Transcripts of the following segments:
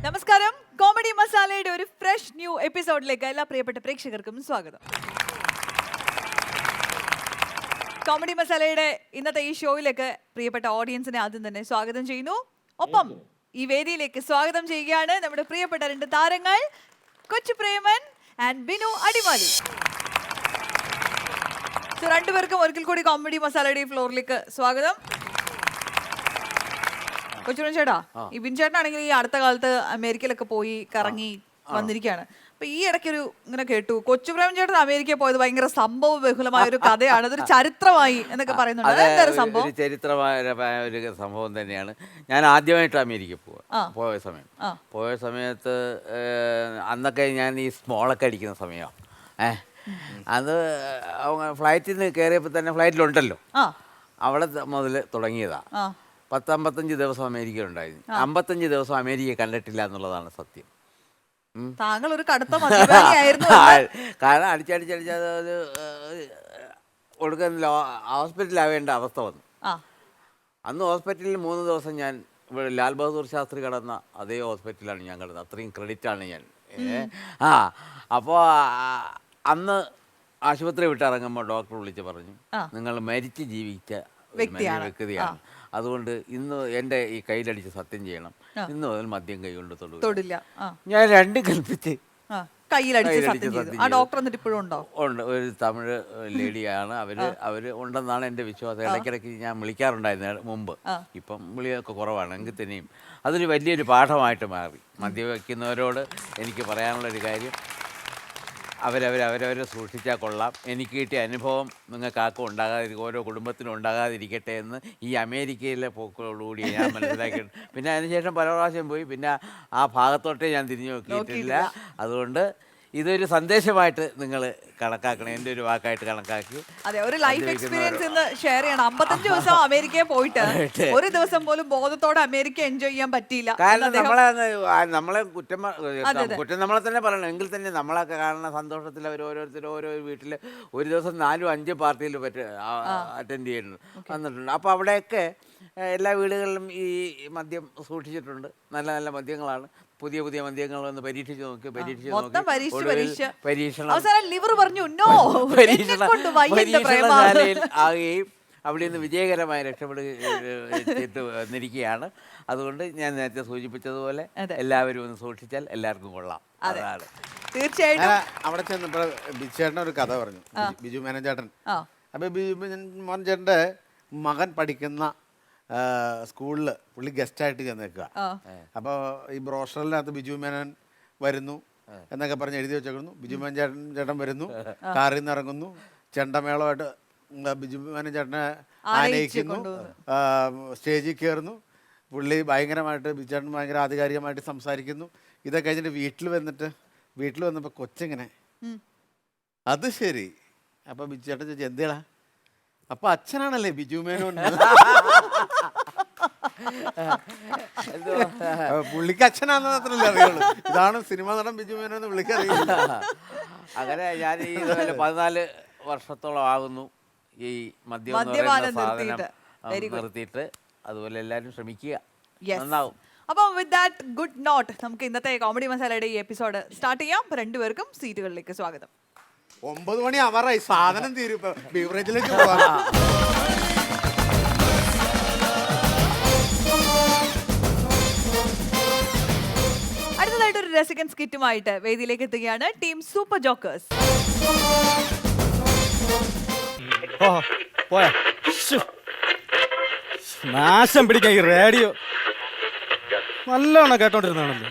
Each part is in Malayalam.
നമസ്കാരം. കോമഡി മസാലയുടെ ഒരു ഫ്രഷ് ന്യൂ എപ്പിസോഡിലേക്ക് എല്ലാ പ്രിയപ്പെട്ട പ്രേക്ഷകർക്കും സ്വാഗതം. കോമഡി മസാലയുടെ ഇന്നത്തെ ഈ ഷോയിലേക്ക് പ്രിയപ്പെട്ട ഓഡിയൻസിനെ ആദ്യം തന്നെ സ്വാഗതം ചെയ്യുന്നു. ഒപ്പം ഈ വേദിയിലേക്ക് സ്വാഗതം ചെയ്യുകയാണ് നമ്മുടെ പ്രിയപ്പെട്ട രണ്ട് താരങ്ങൾ കൊച്ചു പ്രേമൻ ആൻഡ് ബിനു അടിമാലി. രണ്ടുപേർക്കും ഒരിക്കൽ കൂടി കോമഡി മസാലയുടെ ഫ്ലോറിലേക്ക് സ്വാഗതം. കൊച്ചുപ്രേം ചേട്ടാ, ഈ ബിൻ ചേട്ടനാണെങ്കിൽ ഈ അടുത്ത കാലത്ത് അമേരിക്കയിലൊക്കെ പോയി കറങ്ങി വന്നിരിക്കുകയാണ്. അപ്പൊ ഈ ഇടയ്ക്കൊരു ഇങ്ങനെ കേട്ടു, കൊച്ചുപ്രേം ചേട്ടൻ അമേരിക്കയിൽ പോയത് ഭയങ്കര സംഭവ ബഹുലമായ ഒരു കഥയാണ്, അതൊരു ചരിത്രമായി എന്നൊക്കെ പറയുന്നുണ്ട്. എന്തൊരു സംഭവം? ചരിത്രമായ ഒരു സംഭവം തന്നെയാണ്. ഞാൻ ആദ്യമായിട്ട് അമേരിക്കയിൽ പോയ സമയത്ത് അന്നൊക്കെ ഞാൻ ഈ സ്മോളൊക്കെ അടിക്കുന്ന സമയമാണ്. അത് ഫ്ലൈറ്റിൽ നിന്ന് കയറിയപ്പോൾ തന്നെ ഫ്ലൈറ്റിലുണ്ടല്ലോ, അവിടെ മുതൽ തുടങ്ങിയതാ. 10-55 ദിവസം അമേരിക്ക ഉണ്ടായിരുന്നു. 55 ദിവസം അമേരിക്ക കണ്ടിട്ടില്ല എന്നുള്ളതാണ് സത്യം. താങ്കൾ ഒരു കടുത്ത മദ്യപാനിയായിരുന്നു. കാരണം അടിച്ചടിച്ചടിച്ച് അത് കൊടുക്കുന്നില്ല, ഹോസ്പിറ്റലാവേണ്ട അവസ്ഥ വന്നു. അന്ന് ഹോസ്പിറ്റലിൽ 3 ദിവസം ഞാൻ ഇവിടെ ലാൽ ബഹദൂർ ശാസ്ത്രി കിടന്ന അതേ ഹോസ്പിറ്റലാണ് ഞാൻ കിടന്നത്. അത്രയും ക്രെഡിറ്റാണ് ഞാൻ. അപ്പോൾ അന്ന് ആശുപത്രി വിട്ടിറങ്ങുമ്പോൾ ഡോക്ടർ വിളിച്ച് പറഞ്ഞു, നിങ്ങൾ മരിച്ച് ജീവിച്ച വ്യക്തിയാണ്, അതുകൊണ്ട് ഇന്ന് എൻ്റെ ഈ കയ്യിലടിച്ച് സത്യം ചെയ്യണം, ഇന്ന് മുതൽ മദ്യം കൈ കൊണ്ട് തൊടില്ല. ഞാൻ രണ്ടും കൽപ്പിച്ച് ഉണ്ട്. ഒരു തമിഴ് ലേഡിയാണ് അവര് ഉണ്ടെന്നാണ് എൻ്റെ വിശ്വാസം. ഇടയ്ക്കിടയ്ക്ക് ഞാൻ വിളിക്കാറുണ്ടായിരുന്നു മുമ്പ്. ഇപ്പം വിളിയൊക്കെ കുറവാണ്. എങ്കിൽ തന്നെയും അതൊരു വലിയൊരു പാഠമായിട്ട് മാറി. മദ്യവെക്കുന്നവരോട് എനിക്ക് പറയാനുള്ളൊരു കാര്യം, അവരവരെ സൂക്ഷിച്ചാൽ കൊള്ളാം. എനിക്ക് കിട്ടിയ അനുഭവം നിങ്ങൾക്ക് ആർക്കും ഉണ്ടാകാതിരിക്കും, ഓരോ കുടുംബത്തിനും ഉണ്ടാകാതിരിക്കട്ടെ എന്ന് ഈ അമേരിക്കയിലെ പോക്കോടുകൂടി ഞാൻ മനസ്സിലാക്കിയിട്ടുണ്ട്. പിന്നെ അതിനുശേഷം പല പ്രാവശ്യം പോയി, പിന്നെ ആ ഭാഗത്തോട്ടേ ഞാൻ തിരിഞ്ഞു നോക്കിയിട്ടില്ല. അതുകൊണ്ട് ഇതൊരു സന്ദേശമായിട്ട് നിങ്ങൾ കണക്കാക്കണം, എൻ്റെ ഒരു വാക്കായിട്ട് കണക്കാക്കി. അതെ, ഒരു ലൈഫ് എക്സ്പീരിയൻസ് ഇന്ന് ഷെയർ ചെയ്യണം. 55 ദിവസം അമേരിക്കയിൽ പോയിട്ട് ഒരു ദിവസം പോലും ബോധത്തോടെ അമേരിക്ക എൻജോയ് ചെയ്യാൻ പറ്റിയില്ല. കാരണം നമ്മളെ കുറ്റം നമ്മളെ തന്നെ പറയണം. എങ്കിൽ തന്നെ നമ്മളൊക്കെ കാണുന്ന സന്തോഷത്തിൽ അവർ ഓരോ വീട്ടിൽ ഒരു ദിവസം 4-5 പാർട്ടിയിൽ അറ്റൻഡ് ചെയ്യുന്നുണ്ട് വന്നിട്ടുണ്ട്. അപ്പോൾ അവിടെയൊക്കെ എല്ലാ വീടുകളിലും ഈ മദ്യം സൂക്ഷിച്ചിട്ടുണ്ട്. നല്ല നല്ല മദ്യങ്ങളാണ്, പുതിയ മദ്യങ്ങൾ വന്ന് പരീക്ഷണം ആകുകയും അവിടെ നിന്ന് വിജയകരമായി രക്ഷപ്പെടുകയും വന്നിരിക്കുകയാണ്. അതുകൊണ്ട് ഞാൻ നേരത്തെ സൂചിപ്പിച്ചതുപോലെ എല്ലാവരും ഒന്ന് സൂക്ഷിച്ചാൽ എല്ലാവർക്കും കൊള്ളാം. അതാണ് തീർച്ചയായിട്ടും. അവിടെ ചെന്നപ്പോൾ ബിജുചേട്ടൻ ഒരു കഥ പറഞ്ഞു, ബിജു മേനോൻ ചേട്ടൻ. അപ്പോൾ ബിജു മോൻ ചേട്ടൻ്റെ മകൻ പഠിക്കുന്ന സ്കൂളിൽ പുള്ളി ഗസ്റ്റായിട്ട് ചെന്നേക്കുക. അപ്പോൾ ഈ ബ്രോഷറിനകത്ത് ബിജു മേനോൻ വരുന്നു എന്നൊക്കെ പറഞ്ഞ് എഴുതി വെച്ചേക്കുന്നു. ബിജു മേനോൻ ചേട്ടൻ വരുന്നു, കാറിൽ നിന്ന് ഇറങ്ങുന്നു, ചെണ്ടമേളമായിട്ട് ബിജു മേനോൻ ചേട്ടനെ ആനയിക്കുന്നു, സ്റ്റേജിൽ കയറുന്നു. പുള്ളി ഭയങ്കരമായിട്ട് ബിജു ചേട്ടൻ ഭയങ്കര ആധികാരികമായിട്ട് സംസാരിക്കുന്നു. ഇതൊക്കെ കഴിഞ്ഞിട്ട് വീട്ടിൽ വന്നപ്പോൾ കൊച്ചിങ്ങനെ, അത് ശരി. അപ്പോൾ ബിജു ചേട്ടൻ ചോദിച്ചു, എന്തിടാ? അപ്പൊ അച്ഛനാണല്ലേ ബിജു മേനോൻ. പുള്ളിക്ക് അച്ഛനാണെന്ന് മാത്രമല്ലേ അറിയുള്ളൂ. ഇതാണ് സിനിമ നടൻ ബിജു മേനോൻ എന്ന് വിളിക്കറിയില്ല. അങ്ങനെ ഞാൻ ഈ 14 വർഷത്തോളം ആകുന്നു ഈ മദ്യപാനം നിർത്തിയിട്ട്. അതുപോലെ എല്ലാവരും ശ്രമിക്കുക, നന്നാവും. അപ്പം വിത്ത് ദാറ്റ് ഗുഡ് നോട്ട് നമുക്ക് ഇന്നത്തെ കോമഡി മസാലയുടെ ഈ എപ്പിസോഡ് സ്റ്റാർട്ട് ചെയ്യാം. രണ്ടുപേർക്കും സീറ്റുകളിലേക്ക് സ്വാഗതം. 9 മണി അവറായി, സാധനം തീരും. ബീവറേജിലേക്ക് പോകാം. അടുത്തതായിട്ട് ഒരു രസികൻ സ്കിറ്റുമായിട്ട് വേദിയിലേക്ക് എത്തുകയാണ് ടീം സൂപ്പർ ജോക്കേഴ്സ്. നാശം പിടിക്കാൻ ഈ റേഡിയോ നല്ലോണം കേട്ടോണ്ടിരുന്നാണല്ലോ.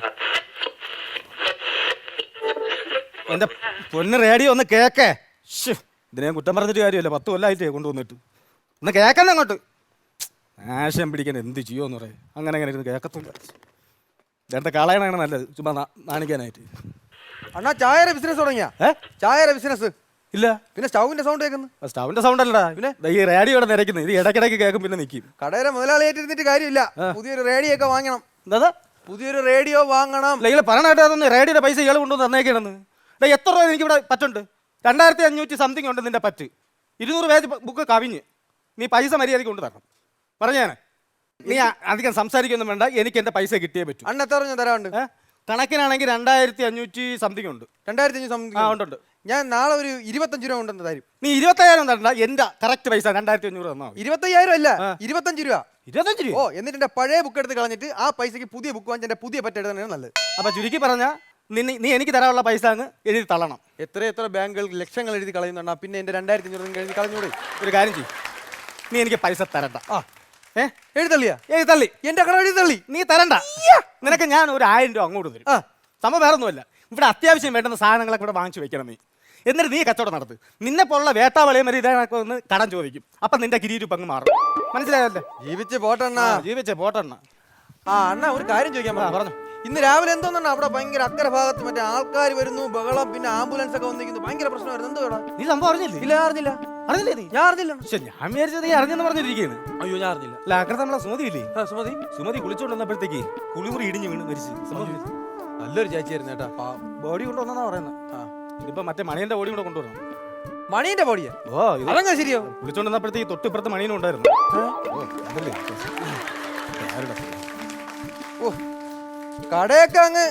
എന്റെ പൊന്ന് റേഡിയോ ഒന്ന് കേക്കേ. ഇതിനെ കുറ്റം പറഞ്ഞിട്ട് കാര്യമല്ല, 10 കൊല്ലമായിട്ടേ കൊണ്ടുവന്നിട്ട് ഒന്ന് കേക്കണ്ട അങ്ങോട്ട്. നാശം പിടിക്കാൻ എന്ത് ചെയ്യുമെന്ന് പറയാം. അങ്ങനെ ഇരുന്ന് കേക്കത്തില്ല. രണ്ട കളയണാണ് നല്ലത്, ചുമ്മാ നാണിക്കാനായിട്ട്. അണ്ണാ ചായയുടെ ബിസിനസ് തുടങ്ങിയാ? ചായയുടെ ബിസിനസ് ഇല്ല. പിന്നെ സ്റ്റൗവിന്റെ സൗണ്ട് കേൾക്കുന്നു. സ്റ്റൗവിന്റെ സൗണ്ട് അല്ലടാ, പിന്നെ ഈ റേഡിയോ നിരക്കുന്നത്. ഇത് ഇടയ്ക്കിടയ്ക്ക് കേൾക്കും, പിന്നെ നിൽക്കും. കടയിലെ മുതലാളിയായിട്ടിരുന്നിട്ട് കാര്യമില്ല, പുതിയൊരു റേഡിയോ ഒക്കെ വാങ്ങണം. എന്താ? പുതിയൊരു റേഡിയോ വാങ്ങണം. ഇയാൾ പറഞ്ഞായിട്ട് അതൊന്ന് റേഡിയോയുടെ പൈസ ഇയാൾ കൊണ്ടുവന്ന് തന്നേക്കണെന്ന്. എത്ര രൂപ എനിക്കിവിടെ പറ്റുണ്ട്? 2500 സംതിങ് ഉണ്ട് നിന്റെ പറ്റ്. 200 പേജ് ബുക്ക് കവിഞ്ഞ്. നീ പൈസ മര്യാദയ്ക്ക് കൊണ്ട് തരണം പറഞ്ഞാണ്. നീ അധികം സംസാരിക്കൊന്നും വേണ്ട, എനിക്ക് എന്റെ പൈസ കിട്ടിയേ പറ്റൂ. അണ്ണ എത്ര ഞാൻ തരാറുണ്ട്? കണക്കിനാണെങ്കിൽ 2500 സംതിങ് ഉണ്ട്. 2500 ആ സംതിങ് ഉണ്ട്. ഞാൻ നാളെ ഒരു 25 രൂപ കൊണ്ടുവന്ന് തരും. നീ 25,000 തരണ്ട, എന്റെ കറക്റ്റ് പൈസ 2500 തന്നാ മതി. 25,000 അല്ല 25 രൂപ. 25 രൂപ? ഓ, എന്നിട്ട് എന്റെ പഴയ ബുക്ക് എടുത്ത് കളഞ്ഞിട്ട് ആ പൈസക്ക് പുതിയ ബുക്ക് വാങ്ങിച്ച് എന്റെ പുതിയ പറ്റെടുത്തതാണ് നല്ലത്. അപ്പൊ ചുരുക്കി പറഞ്ഞ നീ എനിക്ക് തരാനുള്ള പൈസ അങ്ങ് എഴുതി തള്ളണം. എത്ര ബാങ്കുകൾ ലക്ഷങ്ങൾ എഴുതി കളയുന്നുണ്ടാ, പിന്നെ എന്റെ 2500 നിങ്ങൾ എഴുതി കളഞ്ഞൂടെ? ഒരു കാര്യം ചെയ്യും, നീ എനിക്ക് പൈസ തരണ്ട. എഴുതള്ളിയാ? എഴുതി തള്ളി. എന്റെ കട എഴുതി തള്ളി. നീ തരണ്ട. നിനക്ക് ഞാൻ ഒരു 1000 രൂപ അങ്ങോട്ട് തരും. സംഭവം വേറെ ഒന്നുമല്ല, ഇവിടെ അത്യാവശ്യം വേണ്ടുന്ന സാധനങ്ങളൊക്കെ ഇവിടെ വാങ്ങിച്ചു വെക്കണം നീ. എന്നിട്ട് നീ കച്ചവടം നടത്ത്. നിന്നെ പോലുള്ള വേട്ടാവളയും വരെ ഇതൊക്കെ ഒന്ന് കടം ചോദിക്കും. അപ്പൊ നിന്റെ കിരീരം അങ്ങ് മാറും. മനസ്സിലായല്ലേ? ജീവിച്ച് പോട്ടെണ്ണ. ജീവിച്ചേ പോട്ടെണ്ണ. അണ്ണ ഒരു കാര്യം ചോദിക്കാൻ പറഞ്ഞു. ഇന്ന് രാവിലെ എന്തോന്നാ അവിടെ ഭയങ്കര അക്കരെ ഭാഗത്ത് മറ്റേ ആൾക്കാർ വരുന്നു, ബഹളം, പിന്നെ ആംബുലൻസ് ഒക്കെ വന്നിരിക്കുന്നു, ഭയങ്കര പ്രശ്നമായിരുന്നു. എന്തോ നീ സംഭവം അറിഞ്ഞില്ലേ? ഇല്ല, അറിഞ്ഞില്ല. അറിഞ്ഞില്ലേ നീ? ഞാൻ അറിഞ്ഞില്ല. ഞാൻ വിചാരിച്ചത് നീ അറിഞ്ഞെന്ന് പറഞ്ഞിരിക്കുകയാണ്. അയ്യോ, ഞാൻ അറിഞ്ഞില്ല. അല്ല, അക്കരെ നമ്മളെ സുമതി ഇല്ലേ? സുമതി സുമതി കുളിച്ചോണ്ട് വന്നപ്പോഴത്തേക്ക് കുളിമുറി ഇടിഞ്ഞ് വീണ് മരിച്ചു. നല്ലൊരു ചേച്ചിയായിരുന്നു കേട്ടാ. ബോഡി കൊണ്ടുവന്നാ പറയുന്നത്. ഇതിപ്പോ മറ്റേ മണിയന്റെ ബോഡി കൂടെ കൊണ്ടുവരണം. മണീന്റെ ബോഡിയാ? ഓ, അതങ്ങനെ ശരിയോ? വിളിച്ചോണ്ട് വന്നപ്പോഴത്തേക്ക് തൊട്ടിപ്പുറത്ത് മണീനും ഉണ്ടായിരുന്നു. ഓ, കടയൊക്കെ അങ്ങ്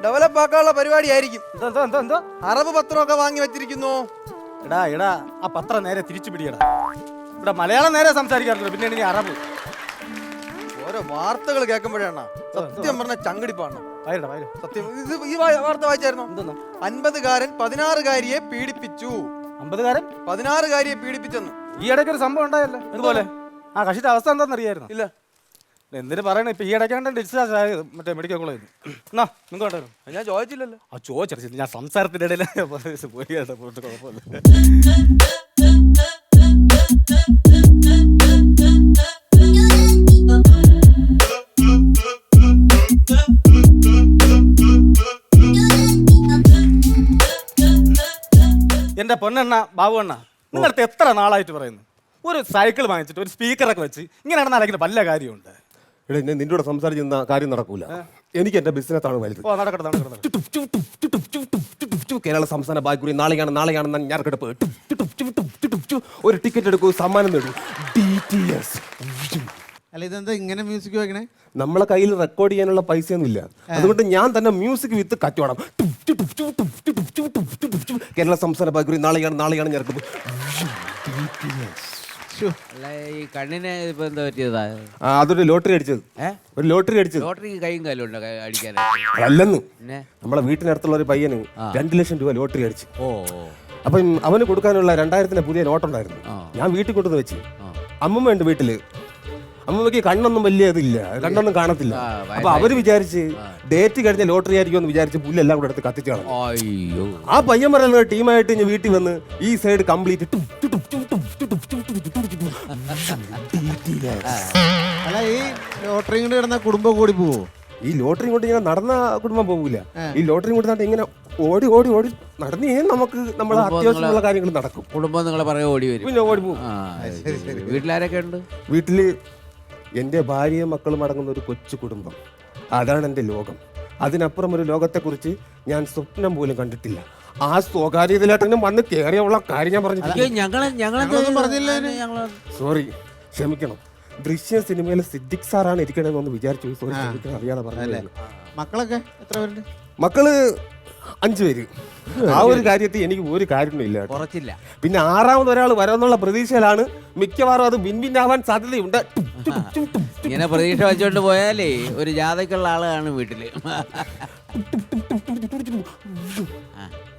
ഡെവലപ്പ് ആക്കാനുള്ള പരിപാടി ആയിരിക്കും. എന്തോ അറബ് പത്രമൊക്കെ വാങ്ങി വെച്ചിരിക്കുന്നു. എടാ ആ പത്രം നേരെ തിരിച്ചു പിടിയടാ. ഇവിടെ മലയാളം നേരെ സംസാരിക്കാറില്ല, പിന്നെ നീ അറബ്. ഓരോ വാർത്തകൾ കേൾക്കുമ്പോഴാണ് സത്യം പറഞ്ഞ ചങ്കടിപ്പാണ്. സത്യം. ഈ വാർത്ത വായിച്ചായിരുന്നോ? 50-കാരൻ 16-കാരിയെ പീഡിപ്പിച്ചു. 50-കാരൻ 16-കാരിയെ പീഡിപ്പിച്ചെന്ന് ഈ ഇടയ്ക്ക് ഒരു സംഭവം ഉണ്ടായല്ലോ ഇതുപോലെ. ആ കക്ഷിയുടെ അവസ്ഥ എന്താണെന്ന് അറിയായിരുന്നു? ഇല്ല. എന്തിനു പറയണ, ഇപ്പൊ ഈ ഇടയ്ക്കാണ്ട് ഡിസ്ചാർജ് ആയത് മറ്റേ മെഡിക്കൽ കോളേജിൽ. എന്നാ നിങ്ങൾക്ക് ഉണ്ടായിരുന്നു? ഞാൻ ചോദിച്ചില്ലല്ലോ. ആ ചോദിച്ചില്ല, ഞാൻ സംസാരത്തിന്റെ ഇടയിൽ പോയി കുഴപ്പമില്ല. എന്റെ പൊന്നെണ്ണ ബാബുവണ്ണ, നിങ്ങളടുത്ത് എത്ര നാളായിട്ട് പറയുന്നു ഒരു സൈക്കിൾ വാങ്ങിച്ചിട്ട് ഒരു സ്പീക്കറൊക്കെ വെച്ച് ഇങ്ങനെ നടന്നാലെങ്കിലും വല്ല കാര്യമുണ്ട്? എടാ, ഞാൻ നിന്നോട് സംസാരിക്കുന്ന കാര്യം നടക്കൂല. എനിക്ക് എന്റെ ബിസിനസ്സാണ് വലുത്. ഓ, നടക്കട്ടെ. കേരള സംസ്ഥാന ബാഗ്ഗുരി നാളെയാണെന്ന് ഞാൻ കിടപ്പ്. ഒരു ടിക്കറ്റ് എടുക്കൂ, സമ്മാനം നേടൂ. DTS. അല്ല, ഇതെന്താ ഇങ്ങനെ മ്യൂസിക് വെക്കണേ? നമ്മളെ കയ്യിൽ റെക്കോർഡ് ചെയ്യാനുള്ള പൈസയൊന്നും ഇല്ല, അതുകൊണ്ട് ഞാൻ തന്നെ മ്യൂസിക് വിത്ത് കച്ചവടം. കേരള സംസ്ഥാന ബാഗ്ഗുരി നാളെയാണ് ഞാൻ കിടപ്പ്. അല്ല, ഈ കണ്ണിന് ഇപ്പൊ എന്താ പറ്റിയതാ? അതൊരു ലോട്ടറി അടിച്ചത്. ഒരു ലോട്ടറി അടിച്ചത്. ലോട്ടറി കൈയും കാലും ഉണ്ടോ അടിക്കാനായിട്ട്? അല്ലെന്ന്, പിന്നെ നമ്മളെ വീട്ടിനടുത്തുള്ള ഒരു പയ്യന് 2 ലക്ഷം രൂപ ലോട്ടറി അടിച്ചു. ഓ, അപ്പം അവന് കൊടുക്കാനുള്ള 2000-ന്റെ പുതിയ നോട്ടുണ്ടായിരുന്നു. ഞാൻ വീട്ടിൽ കൊണ്ടുവന്ന് വെച്ച്. അമ്മമ്മ ഉണ്ട് വീട്ടില്. അമ്മമ്മക്ക് കണ്ണൊന്നും വലിയ ഇതില്ല, കണ്ണൊന്നും കാണത്തില്ല. അപ്പൊ അവര് വിചാരിച്ച് ഡേറ്റ് കഴിഞ്ഞ ലോട്ടറി ആയിരിക്കും എന്ന് വിചാരിച്ച് പുല്ലെല്ലാം കൂടെ എടുത്ത് കത്തിച്ചു കളഞ്ഞു. അയ്യോ. ആ പയ്യൻ പറയുന്നത് ടീമായിട്ട് ഞാൻ വീട്ടിൽ വന്ന് ഈ സൈഡ് കംപ്ലീറ്റ്. അല്ല, ഈ ലോട്ടറി കൊണ്ട് കിടന്ന കുടുംബം കൂടി പോവോ? ഈ ലോട്ടറി കൊണ്ട് ഇങ്ങനെ നടന്ന കുടുംബം പോകൂല. ഈ ലോട്ടറി കൊണ്ട് നട്ട് ഇങ്ങനെ ഓടി ഓടി ഓടി നടന്നേ നമുക്ക് നമ്മളെ അത്യാവശ്യമുള്ള കാര്യങ്ങൾ നടക്കും. കുടുംബം നിങ്ങളെ പറയാൻ ഓടി വരും. പിന്നെ ഓടി പോകും. വീട്ടിലാരൊക്കെ ഉണ്ട്? വീട്ടില് എൻ്റെ ഭാര്യയും മക്കളും അടങ്ങുന്ന ഒരു കൊച്ചു കുടുംബം. അതാണ് എൻ്റെ ലോകം. അതിനപ്പുറം ഒരു ലോകത്തെക്കുറിച്ച് ഞാൻ സ്വപ്നം പോലും കണ്ടിട്ടില്ല. ആ സ്വകാര്യതയിലാട്ടെങ്കിലും വന്ന് കയറിയുള്ള കാര്യം ഞാൻ പറഞ്ഞില്ല. സോറി, ക്ഷമിക്കണം. ദൃശ്യ സിനിമയിലെ സിദ്ദിഖ് സാറാണ് ഇരിക്കണമെന്ന് വിചാരിച്ചു. സോറി, അറിയാതെ പറഞ്ഞല്ലേ. മക്കളൊക്കെ എത്ര പേരുണ്ട്? മക്കള് 5 പേര്. ആ ഒരു കാര്യത്തിൽ എനിക്ക് ഒരു കാര്യമില്ല, കുറച്ചില്ല. പിന്നെ 6ാമത് ഒരാൾ വരാന്നുള്ള പ്രതീക്ഷയിലാണ്. മിക്കവാറും അത് വിൻവിൻ സാധ്യതയുണ്ട്. ഇങ്ങനെ പ്രതീക്ഷ വെച്ചോണ്ട് പോയാലേ ഒരു ജാതക്കുള്ള ആളാണ് വീട്ടില്.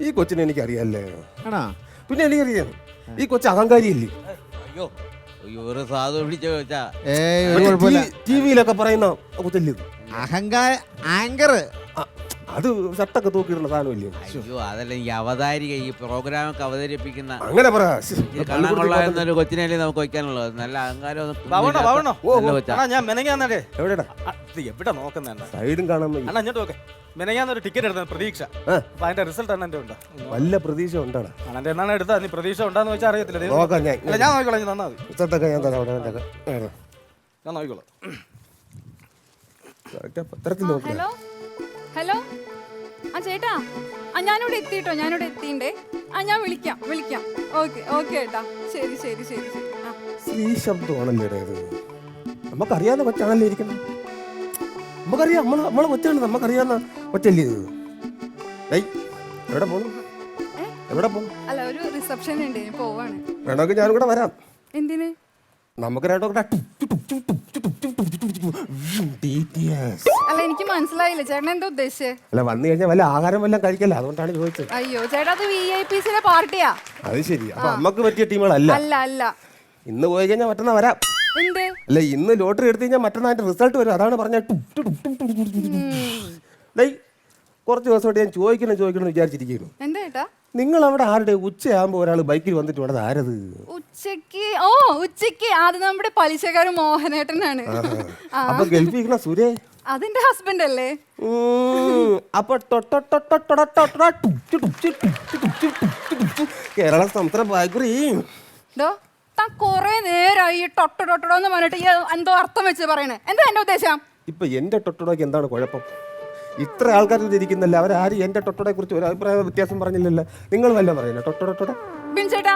ഈ കൊച്ചിനെ എനിക്കറിയാല്ലേ. ആണോ? പിന്നെ എനിക്കറിയാം, ഈ കൊച്ചു അഹങ്കാരിയില്ലേ. അയ്യോ അയ്യോ, ഒരു സാധു പിടിച്ച വെച്ചാ ടിവിയിലൊക്കെ പറയുന്ന കൊച്ചല്ലേ അഹങ്കാര ആങ്കർ. അത് ഷർട്ടൊക്കെ തൂക്കിയിടുന്ന സാധനമില്ലേ. അയ്യോ, അതല്ല ഈ അവതാരിക, ഈ പ്രോഗ്രാമൊക്കെ അവതരിപ്പിക്കുന്ന അങ്ങനെ പറ. കാണാൻ കൊള്ളാവുന്ന കൊച്ചിനല്ലേ നമുക്ക് വയ്ക്കാനുള്ളത്. നല്ല അഹങ്കാരം. ഞാൻ മെനങ്ങാന്നേ എവിടെടാ എവിടെ നോക്കുന്ന സൈഡും കാണാൻ വയ്യ. അണ്ണാ ഇങ്ങോട്ട് നോക്കെ. മെനങ്ങാന്നൊരു ടിക്കറ്റ് എടുത്ത പ്രതീക്ഷ. അപ്പൊ അതിന്റെ റിസൾട്ട് ആണ് എന്റെ ഉണ്ടോ? വല്ല പ്രതീക്ഷ ഉണ്ടാടാ. അണ്ണന്റെ എന്നാണ് എടുത്താ? നീ പ്രതീക്ഷ ഉണ്ടാന്ന് വെച്ചാൽ അറിയത്തില്ല. നോക്കാം ഞാൻ. ഞാൻ നോക്കിക്കോളാം. തന്നാ മതി. റിസൾട്ടൊക്കെ ഞാൻ തരാം. ഞാൻ നോക്കിക്കോളാം. പത്രത്തിൽ നോക്കാം. ഹലോ ഹലോ, ആ ചേട്ടാ, ഞാനിവിടെ എത്തിട്ടോ. ഞാനിവിടെ എത്തിണ്ടേ. ഞാൻ വിളിക്കാം. ഓക്കെ ഏട്ടാ, ശരി. സ്ത്രീ ശബ്ദമാണല്ലേ ഇത്. നമുക്കറിയാവുന്ന കൊച്ചാണല്ലേ ഇരിക്കുന്നത്. നമുക്കറിയാം, നമ്മളെ കൊച്ചാണ്, നമുക്കറിയാവുന്ന കൊച്ചല്ലേ ഇത്. ഡേയ്, എവിടെ പോണു? എവിടെ പോണു? അല്ല, ഒരു റിസപ്ഷൻ ഉണ്ട്, ഇനി പോവാണ്. വേണമെങ്കിൽ ഞാനും കൂടെ വരാം. എന്തിന്? നമുക്ക് രണ്ടും കൂടെ അല്ല, എനിക്ക് മനസ്സിലായില്ല ചേട്ടൻ എന്താ ഉദ്ദേശിച്ചേ? അല്ല, വന്നു കഴിഞ്ഞാൽ വല്ല ആഹാരം വല്ലതും കഴിക്കല്ല, അതുകൊണ്ടാണ് ചോദിച്ചത്. അയ്യോ ചേട്ടാ, അത് VIPസിന്റെ പാർട്ടിയാ. അത് ശരി. അപ്പൊ അമ്മക്ക് പറ്റിയ ടീമുകളല്ല. അല്ല അല്ല. ഇന്ന് പോയി കഴിഞ്ഞാൽ മറ്റന്നാ വരാം. എന്ത്? അല്ല, ഇന്ന് ലോട്ടറി എടുത്തു കഴിഞ്ഞാൽ മറ്റന്നാ അതിന്റെ റിസൾട്ട് വരും, അതാണ് പറഞ്ഞ. കുറച്ച് ദിവസമായിട്ട് ഞാൻ ചോദിക്കണം വിചാരിച്ചിരിക്കുന്നു. എന്താ ചേട്ടാ? നിങ്ങൾ അവിടെ ആരുടെ ഉച്ചയാകുമ്പോ ഒരാൾ ബൈക്കിൽ വന്നിട്ട് ഇവിടെ ആരത്? ഉച്ചക്ക് അത് നമ്മുടെ പലിശക്കാരൻ മോഹനേട്ടനാണ്. അപ്പൊ ഗൾഫിക്കണ സുരേ അതിന്റെ ഹസ്ബൻഡ് അല്ലേ? അപ്പൊ കേരള സംസ്ഥാന ബാഗ്രി താൻ കൊറേ നേരമായി ടൊട്ടോന്ന് പറഞ്ഞിട്ട് എന്തോ അർത്ഥം വെച്ച് പറയണേ. എന്താ എന്റെ ഉദ്ദേശം? ഇപ്പൊ എന്റെ ടൊട്ടോയ്ക്ക് എന്താണ് കുഴപ്പം? ഇത്ര ആൾക്കാർ ഇരിക്കുന്നില്ല, അവരാരും എന്റെ ടൊട്ടോയെ കുറിച്ച് ഒരു അഭിപ്രായ വ്യത്യാസം പറഞ്ഞില്ലല്ലോ. നിങ്ങൾ വല്ല പറയുന്നത് ടൊട്ടോടെ ബിൻചേട്ടാ,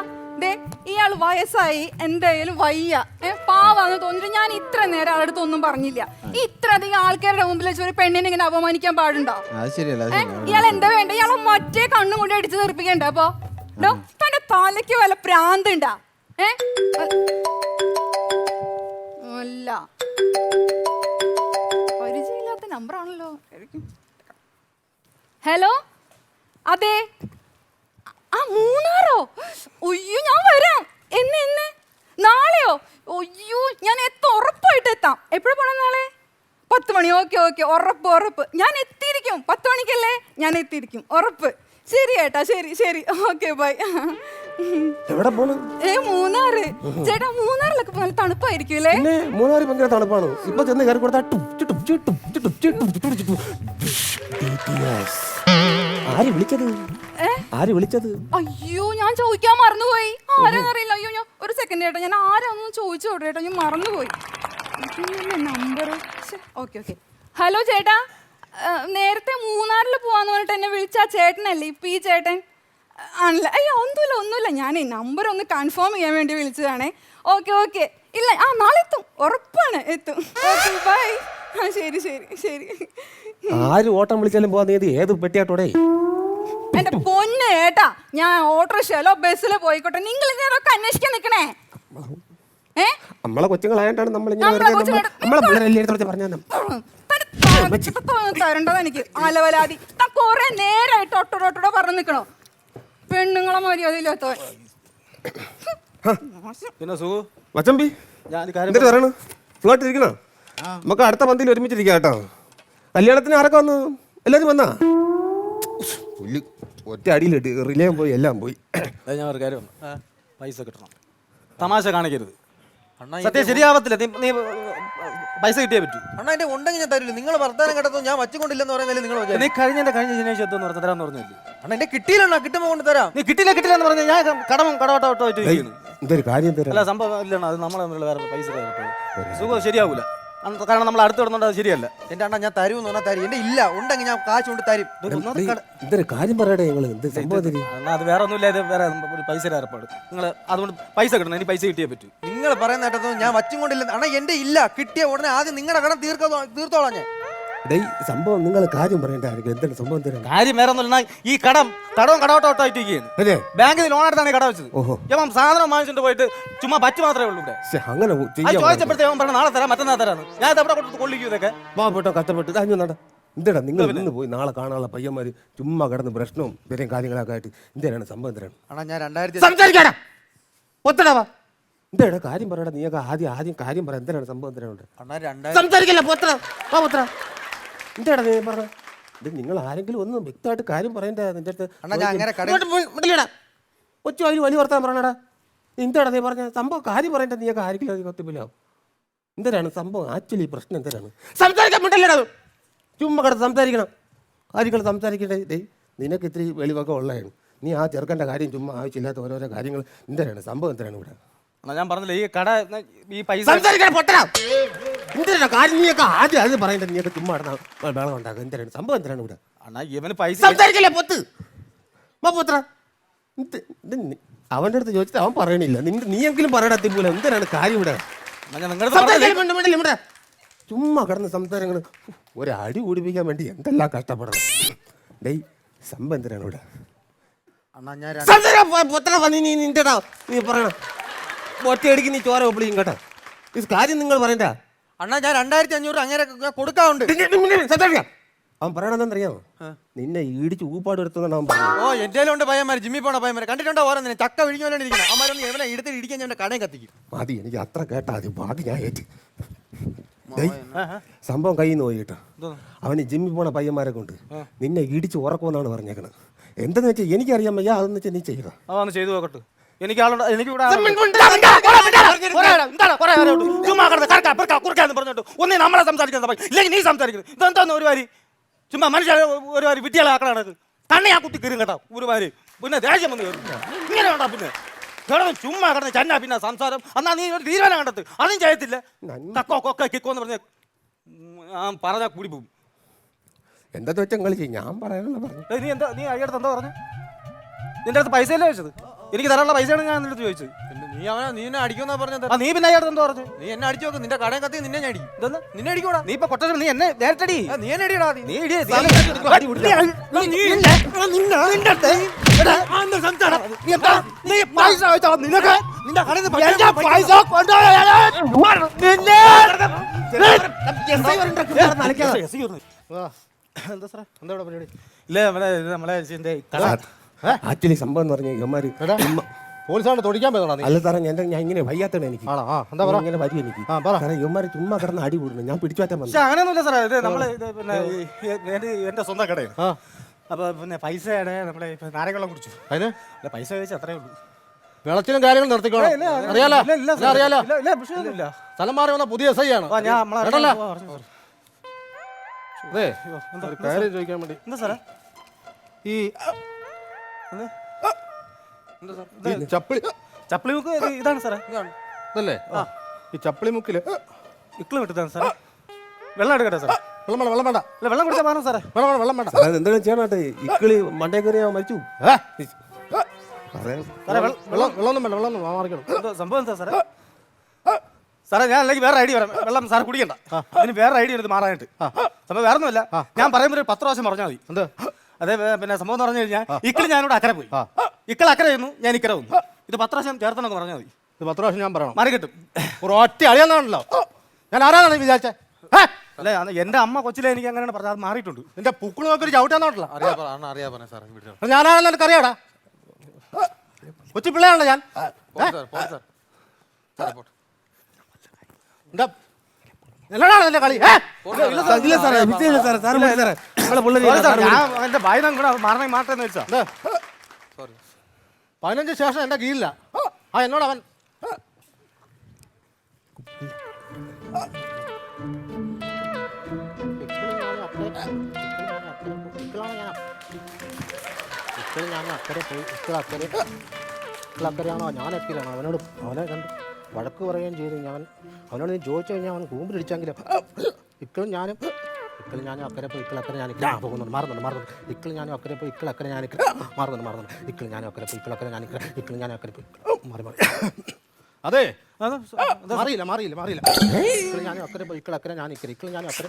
ഇയാൾ വയസ്സായി, എന്തായാലും വയ്യ, പാവാന്ന് തോന്നിട്ട് ഞാൻ ഇത്ര നേരം ആളുടെ അടുത്തൊന്നും പറഞ്ഞില്ല. ഇത്ര അധികം ആൾക്കാരുടെ മുമ്പിൽ വെച്ച് ഒരു പെണ്ണിനെ ഇങ്ങനെ അപമാനിക്കാൻ പാടുണ്ടോ? ഇയാൾ എന്താ വേണ്ട? ഇയാളെ മറ്റേ കണ്ണും കൂടി അടിച്ചു തെറിപ്പിക്കണ്ട. അപ്പൊ തന്റെ തലയ്ക്ക് വല്ല പ്രാന്തുണ്ടാ? അല്ല, പരിചയമില്ലാത്ത നമ്പറാണല്ലോ. ഹലോ, അതെ. മൂന്നാറോ? ഒയ്യോ, ഞാൻ വരാം. എന്ന്? നാളെയോ? ഒയ്യോ, ഞാൻ ഉറപ്പായിട്ട് എത്താം. എപ്പോഴും പോണം? നാളെ 10 മണി. ഓക്കെ, ഉറപ്പ്. ഞാൻ എത്തിയിരിക്കും. 10 മണിക്കല്ലേ? ഞാൻ എത്തിയിരിക്കും, ഉറപ്പ്. ശരി ഏട്ടാ, ശരി. Okay, bye. എവിടെ പോണ്? മൂന്നാറ്. ചേട്ടാ, മൂന്നാറിലൊക്കെ നല്ല തണുപ്പായിരിക്കും അല്ലേ? മൂന്നാറ് ഭയങ്കര തണുപ്പാണ്. ഇപ്പൊ ചെന്ന് കയറി കൊടുത്താ ആര് വിളിച്ചത്? അയ്യോ, ഞാൻ ചോദിക്കാൻ മറന്നുപോയി. ആരാന്നറിയില്ല. അയ്യോ, ഞാൻ ഒരു സെക്കൻഡ് ചേട്ടാ, ഞാൻ ആരാന്ന് ചോദിച്ചോട്ടെ ചേട്ടാ, ഞാൻ മറന്നുപോയി നമ്പർ. ഓക്കെ. ഹലോ ചേട്ടാ, നേരത്തെ മൂന്നാറിൽ പോവാന്ന് പറഞ്ഞിട്ട് എന്നെ വിളിച്ച ചേട്ടനല്ലേ ഇപ്പൊ ഈ ചേട്ടൻ? ആണല്ലേ? അയ്യോ, ഒന്നുമില്ല. ഞാനേ നമ്പർ ഒന്ന് കൺഫേം ചെയ്യാൻ വേണ്ടി വിളിച്ചതാണേ. ഓക്കെ. ഇല്ല, നാളെ എത്തും, ഉറപ്പാണ് എത്തും. Okay, bye. ശരി. ആര് ഓട്ടം വിളിച്ചാലും പോവാൻ ഏത് പെട്ടിയാട്ടോടെ? എന്റെ പൊന്ന് ഏട്ടാ, ഞാൻ ഓട്ടോറിക്ഷയിലോ ബസ്സിലോ പോയിക്കോട്ടെ, നിങ്ങൾ ഇതിനൊക്കെ അന്വേഷിക്കാൻ നിക്കണേ. നമ്മളെ കൊച്ചുങ്ങളായിട്ടാണ് തരേണ്ടത് എനിക്ക്. അലവലാതി കൊറേ നേരായിട്ട് ഒട്ടോടോ പറഞ്ഞു നിക്കണോ? പെണ്ണുങ്ങളെ മര്യാദയില്ലാത്തവൻ. പിന്നെ സുഖു മച്ചമ്പി എന്തിട്ട് പറയണു? ഫ്ലോട്ട് ഇരിക്കണോ? നമുക്ക് അടുത്ത പന്തിയിൽ ഒരുമിച്ചിരിക്കാം കേട്ടോ. കല്യാണത്തിന് ആരൊക്കെ വന്നു? എല്ലാരും വന്നാ? ഒറ്റ അടിയിലിട്ട് റിലേയും പോയി, എല്ലാം പോയി. ഞാൻ ഒരു കാര്യം, പൈസ കിട്ടണം. തമാശ കാണിക്കരുത്. സത്യം ശരിയാവത്തില്ല. നീ പൈസ കിട്ടിയേ പറ്റൂ. അണ്ണാ, എന്റെ ഉണ്ടെങ്കിൽ ഞാൻ തരില്ല. നിങ്ങൾ വർത്താനം കേട്ടതോ ഞാൻ വച്ചുകൊണ്ടില്ലെന്ന് പറയുന്നില്ല. നിങ്ങൾ നീ കഴിഞ്ഞ ശനിയാഴ്ച എത്തുമെന്ന് പറഞ്ഞു തരാമെന്ന് പറഞ്ഞില്ലേ? അണ്ണാ, എന്റെ കിട്ടിയില്ല. കിട്ടുമ്പോ കൊണ്ട് തരാം. നീ കിട്ടില്ല എന്ന് പറഞ്ഞാൽ ഞാൻ കടവട്ടോട്ട് എന്തൊരു കാര്യം അല്ല, സംഭവം ഇല്ലണ. അത് നമ്മളെ വേറെ പൈസ സുഖം ശരിയാവൂല. കാരണം നമ്മൾ അടുത്ത് കിടന്നോണ്ട് അത് ശരിയല്ല. എന്റെ അണ്ണാ, ഞാൻ തരുമെന്ന് പറഞ്ഞാൽ തരും. എന്റെ ഇല്ല, ഉണ്ടെങ്കിൽ ഞാൻ കാശ് കൊണ്ട് തരും. എന്തൊരു കാര്യം പറയടേ നിങ്ങൾ? അത് വേറെ ഒന്നുമില്ല. ഇത് വേറെ ഒരു പൈസ ഏർപ്പാട്. നിങ്ങൾ അതുകൊണ്ട് പൈസ കിട്ടണം. എനിക്ക് പൈസ കിട്ടിയേ പറ്റൂ. നിങ്ങൾ പറയുന്ന കേട്ടതൊന്നും ഞാൻ വച്ചും കൊണ്ടില്ല. അണ്ണാ, എന്റെ ഇല്ല. കിട്ടിയ ഉടനെ ആദ്യം നിങ്ങളുടെ കടം തീർത്തോളാം ഞാൻ. സംഭവം നിങ്ങൾ കാര്യം പറയണ്ടായിരിക്കും. എന്താണ് സംഭവം? കാര്യം വേറെ ഒന്നുമില്ല. ഈ കടവും കടവട്ടോട്ടായിട്ടിരിക്കുകയാണ്. ബാങ്കിൽ ലോൺ എടുത്താണ് കട വെച്ചത്. ഇവൻ സാധനം വാങ്ങിച്ചിട്ട് പോയിട്ട് ചുമ്മാ പറ്റ് മാത്രമേ ഉള്ളൂ ഇവിടെ. അങ്ങനെ ചോദിച്ചപ്പോഴത്തേക്കും പറഞ്ഞു നാളെ തരാം, മറ്റന്നാൾ തരാന്ന്. ഞാൻ എവിടെ കൊടുത്ത് കൊള്ളിക്കും ഇതൊക്കെ? പാവപ്പെട്ടോ കഷ്ടപ്പെട്ട് എന്താടാ നിങ്ങൾ ഇന്ന് പോയി നാളെ കാണാനുള്ള പയ്യന്മാര് ചുമ്മാ കിടന്ന് പ്രശ്നവും ഇത്തരം കാര്യങ്ങളൊക്കെ ആയിട്ട് എന്തിനാണ് സംഭവം? എന്തിനാണ് അണ്ണാ, ഞാൻ 2000 സംസാരിക്കാടാ? ഒത്തടാവാ. എന്താടാ കാര്യം പറയടാ? നീയൊക്കെ ആദ്യം കാര്യം പറ. എന്തിനാണ് സംഭവം? എന്തിനാണ് അണ്ണാ 2000 സംസാരിക്കല്ല? എന്താടാ നീ പറഞ്ഞ? ഇത് നിങ്ങൾ ആരെങ്കിലും ഒന്ന് വ്യക്തമായിട്ട് കാര്യം പറയണ്ടേ നിന്റെ അടുത്ത്? കൊച്ചു അതിൽ വലിയ വർത്താൻ പറഞ്ഞടാ. എന്താടാ നീ പറഞ്ഞ സംഭവം? കാര്യം പറയണ്ട. നീയൊക്കെ ആരെങ്കിലും അത് കത്തിപ്പില്ലാവും. എന്തിനാണ് സംഭവം? ആക്ച്വലി പ്രശ്നം എന്തിനാണ്? സംസാരിക്കാൻ പറ്റില്ലടാ. ചുമ്മാ കിടന്ന് സംസാരിക്കണം. കാര്യങ്ങൾ സംസാരിക്കണ്ടേ? നിനക്ക് ഇത്തിരി വെളിവൊക്കെ ഉള്ളതാണ്. നീ ആ ചെറുക്കൻ്റെ കാര്യം ചുമ്മാ ആവശ്യമില്ലാത്ത ഓരോരോ കാര്യങ്ങൾ എന്തിനാണ്? സംഭവം എന്തിനാണ് ഇവിടെ? ഞാൻ പറഞ്ഞില്ല, ഈ കട ഈ പൈസ സംസാരിക്കാൻ പൊട്ടണം. എന്തിനാ കാര്യം? നീയൊക്കെ ആദ്യം അത് പറയണ്ട. നീയൊക്കെ ചുമ്മാ വേളം ഉണ്ടാക്കുക. എന്തിനാണ് സംഭവം? എന്തിനാണ് ഇവിടെ? അണ്ണാ, ഇവന് പൈസ സംസാരിക്കല്ലേ പൊത്ത്? പൊത്ര അവൻ്റെ അടുത്ത് ചോദിച്ചിട്ട് അവൻ പറയണില്ല. നീയെങ്കിലും പറയടാ. തിമ്പൂല എന്തിനാണ് കാര്യം ഇവിടെ? നിങ്ങളുടെ ചുമ്മാ കിടന്ന് സംസാരങ്ങൾ ഒരടി കൂടിപ്പിക്കാൻ വേണ്ടി എന്തെല്ലാം കഷ്ടപ്പെടണം. ഡേയ് സംഭവം എന്തിനാണ് ഇവിടെ? അണ്ണാ ഞാൻ നീ പറയണം ഒറ്റയടിക്ക് നീ ചോര ഒപ്പിളിയും കേട്ടോ. ഈ കാര്യം നിങ്ങൾ പറയണ്ട. അണ്ണാ ഞാൻ 2500 അങ്ങനെ കൊടുക്കാറുണ്ട്. അവൻ പറയണെന്നറിയാമോ? നിന്നെ ഇടിച്ച് ഊപ്പാട് എടുത്തെന്നാണ് അവൻ പറഞ്ഞത്. ഓ എന്റെ ഉണ്ട് പയ്യന്മാർ, ജിമ്മി പോണ പയ്യന്മാർ കണ്ടിട്ടുണ്ടോ? ഓരോന്നിനെ ചക്ക വിഴിഞ്ഞോണ്ടിരിക്കണം. അവന്മാരൊന്നും എവനെ എടുത്തിട്ട് ഇടിക്കാൻ ഞാൻ കടയും കത്തിക്കും. മതി, എനിക്ക് അത്ര കേട്ടാ മതി. ബാക്കി ഞാൻ ഏറ്റ്. സംഭവം കയ്യിൽ നിന്ന് പോയി കേട്ടോ. അവന് ജിമ്മിൽ പോണ പയ്യന്മാരെ കൊണ്ട് നിന്നെ ഇടിച്ച് ഉറക്കുമെന്നാണ് പറഞ്ഞേക്കണത്. എന്തെന്ന് വെച്ചാൽ എനിക്കറിയാൻ വയ്യ, അതെന്ന് വെച്ചാൽ നീ ചെയ്യുക. അതൊന്ന് ചെയ്തു നോക്കട്ടെ. എനിക്ക് ആളുണ്ട്, എനിക്ക് ഇവിടെ പറഞ്ഞോട്ട് ഒന്നേ നമ്മളെ സംസാരിക്കുന്നത് ഇല്ലെങ്കിൽ നീ സംസാരിക്കുന്നത് ഇതെന്താന്ന് ഒരു വാരി ചുമ്മാ മനുഷ്യ ഒരു വാരി വിട്ടിയാളാക്കണത് തന്നെ ആ കുത്തി കയറും കേട്ടോ ഒരു വാരി. പിന്നെ ദേഷ്യം വന്ന് കയറും ഇങ്ങനെ വേണ്ട. പിന്നെ കിടന്ന് ചുമ്മാ കിടന്ന് ചന്ന പിന്നെ സംസാരം. എന്നാ നീ ഒരു തീരുമാനം കണ്ടെത്ത്. അതും ചെയ്യത്തില്ല. കക്കോ കൊക്ക കിക്കോന്ന് പറഞ്ഞ പറഞ്ഞാൽ കൂടി പോകും. എന്താന്ന് വെച്ചാൽ കളിച്ച് ഞാൻ പറയാനുള്ള പറഞ്ഞു. നീ അയ്യടുത്ത് എന്താ പറഞ്ഞു? നിന്റെ അടുത്ത് പൈസ അല്ലേ ചോദിച്ചത്? എനിക്ക് തരാനുള്ള പൈസയാണ് ഞാൻ നിന്റെ അടുത്ത് ചോദിച്ചത്. നീ എന്നെ അടിക്കുമെന്നാ പറഞ്ഞത്. നീ പിന്നെ അയ്യടുത്ത് എന്താ പറഞ്ഞു? നീ എന്നെ അടിച്ചു നോക്ക്, നിന്റെ കടയും കത്തി നിന്നെ ഞാൻ അടിക്കും. ഇതെന്ന് നിന്നെ അടിക്കൂടാ. നീ ഇപ്പൊ കൊട്ട നീ എന്നെ നേരിട്ടടി. നീ എന്നെ അടിയടാ. നീ ഇടി എന്താ സാറേ എന്താ പരിപാടി? ഇല്ല നമ്മളെ ആക്ച്വലി സംഭവം എന്ന് പറഞ്ഞാൽ ഇവന്മാര് പോലീസാണ് തൊടിക്കാൻ പോയതാണോ? അല്ല സാറേ, ഞാൻ ഇങ്ങനെ വയ്യാത്തതാണ് എനിക്ക്. എന്താ പറ? ഇങ്ങനെ വരും എനിക്ക്. സാറേ ഇവന്മാര് ചുമ്മാ കിടന്ന് അടി കൂടുന്നു. ഞാൻ പിടിച്ചു മാറ്റാൻ പക്ഷെ അങ്ങനെയൊന്നുമില്ല സാറേ. ഇത് നമ്മള് പിന്നെ എന്റെ സ്വന്തം കടയാണ്. അപ്പൊ പിന്നെ പൈസയുടെ നമ്മളെ നാരകവെള്ളം കുടിച്ചു. അതിന് അല്ല പൈസ ചോദിച്ചാൽ അത്രേ ഉള്ളൂ. വിളച്ചിലും കാര്യങ്ങളും നിർത്തിക്കോളാം. അറിയാലോ അറിയാലോ. ഇല്ല സ്ഥലം മാറി വന്ന പുതിയ എസ് ഐ ആണ്. അതെ ഒരു കാര്യം ചോദിക്കാൻ വേണ്ടി. എന്താ സാറേ ഈ ചപ്പിളി മുക്ക് ഇതാണ് സാറേ. ഇതല്ലേ ഈ ചപ്പിളി മുക്കില് ഇക്കിള് വിട്ടതാണ് സാറേ. വെള്ളം എടുക്കട്ടെ സാറേ? വെള്ളം വേണ്ട, വെള്ളം വേണ്ട. അല്ല വെള്ളം കുടിച്ചാൽ പറഞ്ഞു സാറേ. വെള്ളം വേണ്ട. എന്തെങ്കിലും ചെയ്യണട്ടെ. ഇക്കിളി മണ്ടേ കയറി മരിച്ചു. വെള്ളമൊന്നും വേണ്ട, വെള്ളം മാറിക്കണം. സംഭവം എന്താ സാറേ? സാറേ ഞാൻ അല്ലെങ്കിൽ വേറെ ഐഡിയ പറയാം. വെള്ളം സാറ് കുടിക്കണ്ട. അതിന് വേറെ ഐഡിയ എടുത്ത് മാറാനായിട്ട്. സംഭവം വേറെ ഒന്നുമില്ല. ഞാൻ പറയുമ്പോൾ ഒരു 10 പ്രാവശ്യം പറഞ്ഞാൽ മതി. എന്ത്? അതെ പിന്നെ സംഭവം എന്ന് പറഞ്ഞു കഴിഞ്ഞാൽ ഇക്കിളി ഞാനിവിടെ അക്കരെ പോയി. ഇക്കൾ അക്കരെ ചെയ്യുന്നു, ഞാൻ ഇക്കരെ വന്നു. ഇത് 10 പ്രാവശ്യം ചേർത്തെന്നൊക്കെ പറഞ്ഞാൽ മതി. ഇത് 10 പ്രാവശ്യം ഞാൻ പറയണം. മാറി കിട്ടും. ഒരു ഒറ്റ അളിയാണല്ലോ. ഞാൻ ആരാന്നാണ് വിചാരിച്ചേ? അല്ല എന്റെ അമ്മ കൊച്ചിലെ എനിക്ക് അങ്ങനെയാണ് പറഞ്ഞത്. അത് മാറിയിട്ടുണ്ട്. നിന്റെ പൂക്കൾ നോക്കി ഒരു ചവിട്ടാന്നോട്ടല്ല. അറിയാ പറഞ്ഞ സാറേ. ഞാനാണെന്ന് എനിക്ക് അറിയാടാ. കൊച്ചു പിള്ളേയാണല്ലോ ഞാൻ. എന്നോടാണ് എന്റെ കളി. എന്റെ ഭായിനം കൂടെ മാറണമെന്ന് വെച്ചാ 15 ശേഷം എന്റെ കീഴില്ല. എന്നോട് അവൻ അക്കരെയാണോ ഞാൻ അക്കരെയാണോ? അവനെ കണ്ട് വഴക്ക് പറയുകയും ചെയ്തു. അവനോട് നീ ചോദിച്ചു കഴിഞ്ഞാൽ അവൻ കൂമ്പിലിടിച്ചെങ്കിലും ഇക്കളും ഞാനും അക്കരെ പോയി ഇക്കളക്കരെ ഞാൻ പോകുന്നുണ്ട്. മാറുന്നുണ്ട്. ഇക്കളും ഞാനും അക്കരെ പോയി ഇക്കളക്കരെ ഞാൻ മാറുന്നുണ്ട്. ഇക്കളും ഞാനും അക്കരെ പോയി ഇക്കളക്കരെ ഞാൻ അക്കരെ പോയി മാറി. അതെ മാറിയില്ല. ഇക്കളും ഞാനും അക്കരെ പോയി ഇക്കളക്കരെ ഞാൻ ഇക്കളും ഞാനും അക്കരെ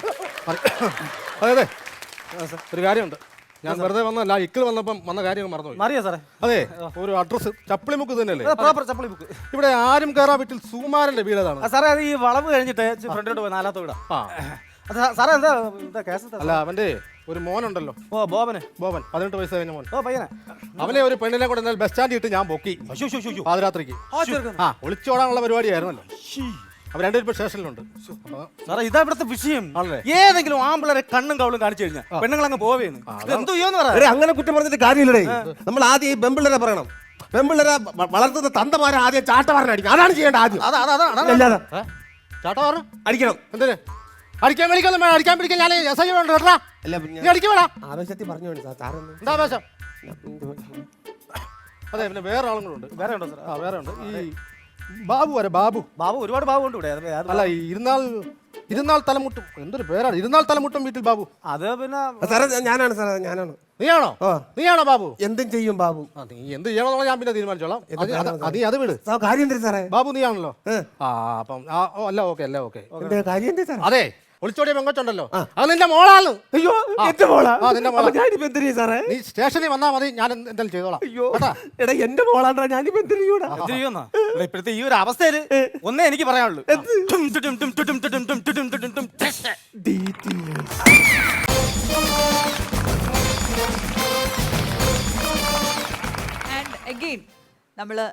അതെ. ഒരു കാര്യമുണ്ട്. ഞാൻ വെറുതെ വന്നല്ല, ഇക്കൾ വന്നപ്പം വന്ന കാര്യങ്ങൾ മറന്നുപോയി. മാറിയാ സാറേ? അതെ, ഒരു അഡ്രസ് ചപ്പിളിമുക്ക് തന്നെയല്ലേ? പ്രോപ്പർ ചപ്പിളി ബുക്ക്. ഇവിടെ ആരും കയറാൻ വീട്ടിൽ സുകുമാരന്റെ വീടേതാണ്. സാറേ അത് ഈ വളവ് കഴിഞ്ഞിട്ട് ഫ്രണ്ടിലോട്ട് പോയി 4ാമത്തെ വീടാ. സാറേ എന്താ കേസ്? അല്ല അവന്റെ ഒരു മോനുണ്ടല്ലോ. ബോബൻ 18 വയസ്സ് കഴിഞ്ഞ മോൻ. പയ്യനെ അവനെ ഒരു പെണ്ണിനെ കൂടെ ബസ് സ്റ്റാൻഡിൽ ഇട്ട് ഞാൻ പൊക്കി പാതിരാത്രിക്ക്. ഒളിച്ചോടാനുള്ള പരിപാടിയായിരുന്നല്ലോ. അവർ രണ്ടുപേരും സ്റ്റേഷനിലുണ്ട്. സാറേ ഇതാ ഇവിടുത്തെ വിഷയം. ഏതെങ്കിലും ആമ്പിളരെ കണ്ണും കവളും കാണിച്ചു കഴിഞ്ഞാൽ പെണ്ണുങ്ങൾ അങ്ങ് പോവേന്ന് എന്തോ അങ്ങനെ കുറ്റം പറഞ്ഞിട്ട് കാര്യമില്ലടേ. നമ്മൾ ആദ്യം ഈ പെമ്പിള്ളരെ പറയണം. പെമ്പിള്ളരെ വളർത്തുന്ന തന്തമാരെ ആദ്യം ചാട്ടവാരനടിക്കണം. അതാണ് ചെയ്യേണ്ട ആദ്യം. ചാട്ടവാറ് അടിക്കണം. എന്തിന് അടിക്കാൻ പിടിക്കാൻ ഞാൻ കേട്ടാ. ആവേശത്തിൽ പറഞ്ഞു എന്താ ആവേശം? അതെ, പിന്നെ വേറെ ആളുകളുണ്ട്. വേറെ ഉണ്ടോ സാർ? വേറെ ഉണ്ട്. ഈ ബാബു ഒരുപാട് ബാബു ഉണ്ട് ഇവിടെ. അല്ല, ഇരുന്നാൾ തലമുട്ടും എന്തൊരു പേരാണ് ഇരുന്നാൾ തലമുട്ടും വീട്ടിൽ ബാബു. അത് പിന്നെ സാറേ ഞാനാണ് സാറേ ഞാനാണ്. നീയാണോ നീയാണോ ബാബു? എന്തും ചെയ്യും ബാബു. നീ എന്ത് ചെയ്യണമെന്നുള്ള ഞാൻ പിന്നെ തീരുമാനിച്ചോളാം. അത് വിട്. കാര്യം എന്താ സാറേ? ബാബു നീയാണല്ലോ. അപ്പം അല്ല ഓക്കെ അല്ല ഓക്കെ. കാര്യം എന്താ സാറേ? അതെ ഒളിച്ചോടിയ പെങ്കൊച്ചുണ്ടല്ലോ അത് നിന്റെ മോളാണ്. അയ്യോ എന്റെ മോളാ. നിന്റെ മോളാ. ഞാനിപ്പോ എന്ത് ചെയ്യും സാറേ? നീ സ്റ്റേഷനിൽ വന്നാൽ മതി, ഞാൻ എന്തെങ്കിലും ചെയ്തോളാം. അയ്യോ എടാ എന്റെ മോളാണ്ടാ, ഞാനിപ്പോ എന്ത് ചെയ്യൂടാ? ഇപ്പോഴത്തെ ഈ ഒരു അവസ്ഥയില് ഒന്നേ എനിക്ക് പറയാനുള്ളൂ. ആൻഡ് അഗെയിൻ നമ്മള്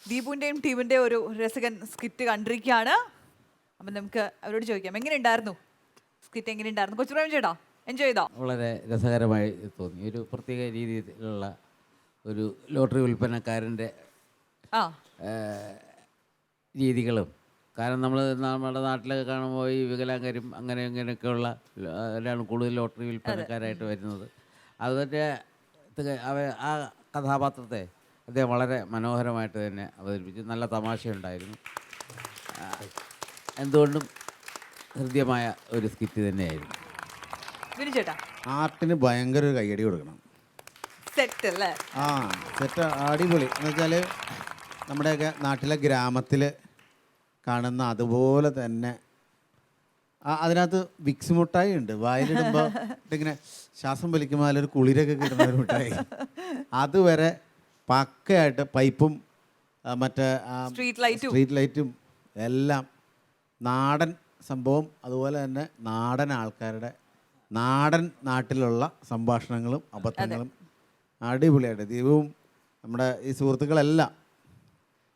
ദീപുവിന്റെയും ടീമിന്റെയും ഒരു രസകൻ സ്കിറ്റ് കണ്ടിരിക്കുകയാണ്. അപ്പം നമുക്ക് അവരോട് ചോദിക്കാം, എങ്ങനെ ഉണ്ടായിരുന്നു സ്കിറ്റ്? എങ്ങനെ ഉണ്ടായിരുന്നു കൊച്ചുപ്രേം ചേട്ടാ? എൻജോയ് ചെയ്തോ? വളരെ രസകരമായി തോന്നി. ഒരു പ്രത്യേക രീതിയിലുള്ള ഒരു ലോട്ടറി വിൽപ്പനക്കാരൻ്റെ ആ രീതികളും, കാരണം നമ്മുടെ നാട്ടിലൊക്കെ കാണുമ്പോൾ ഈ വികലാംഗരും അങ്ങനെ ഇങ്ങനെയൊക്കെയുള്ള അവരാണ് കൂടുതൽ ലോട്ടറി വിൽപ്പനക്കാരായിട്ട് വരുന്നത്. അതിൻ്റെ ആ കഥാപാത്രത്തെ അദ്ദേഹം വളരെ മനോഹരമായിട്ട് തന്നെ അവതരിപ്പിച്ചു. നല്ല തമാശയുണ്ടായിരുന്നു. എന്തുകൊണ്ടും ഹൃദ്യമായ ഒരു സ്കിറ്റ് തന്നെയായിരുന്നു. വിനു ചേട്ടാ? ആർട്ടിന് ഭയങ്കര ഒരു കയ്യടി കൊടുക്കണം. സെറ്റ് അല്ലേ? സെറ്റ് അടിപൊളി. എന്ന് വെച്ചാൽ നമ്മുടെയൊക്കെ നാട്ടിലെ ഗ്രാമത്തിൽ കാണുന്ന അതുപോലെ തന്നെ അതിനകത്ത് വിക്സ് മുട്ടായി ഉണ്ട്. വായിലിടുമ്പോൾ ഇങ്ങനെ ശ്വാസം വലിക്കുമ്പോൾ അതിലൊരു കുളിരൊക്കെ കിട്ടുന്ന ഒരു മിഠായി. അതുവരെ പക്കയായിട്ട് പൈപ്പും മറ്റേ സ്ട്രീറ്റ് ലൈറ്റും എല്ലാം നാടൻ സംഭവം. അതുപോലെ തന്നെ നാടൻ ആൾക്കാരുടെ നാട്ടിലുള്ള സംഭാഷണങ്ങളും അബദ്ധങ്ങളും അടിപൊളിയായിട്ട് ദീപവും നമ്മുടെ ഈ സുഹൃത്തുക്കളെല്ലാം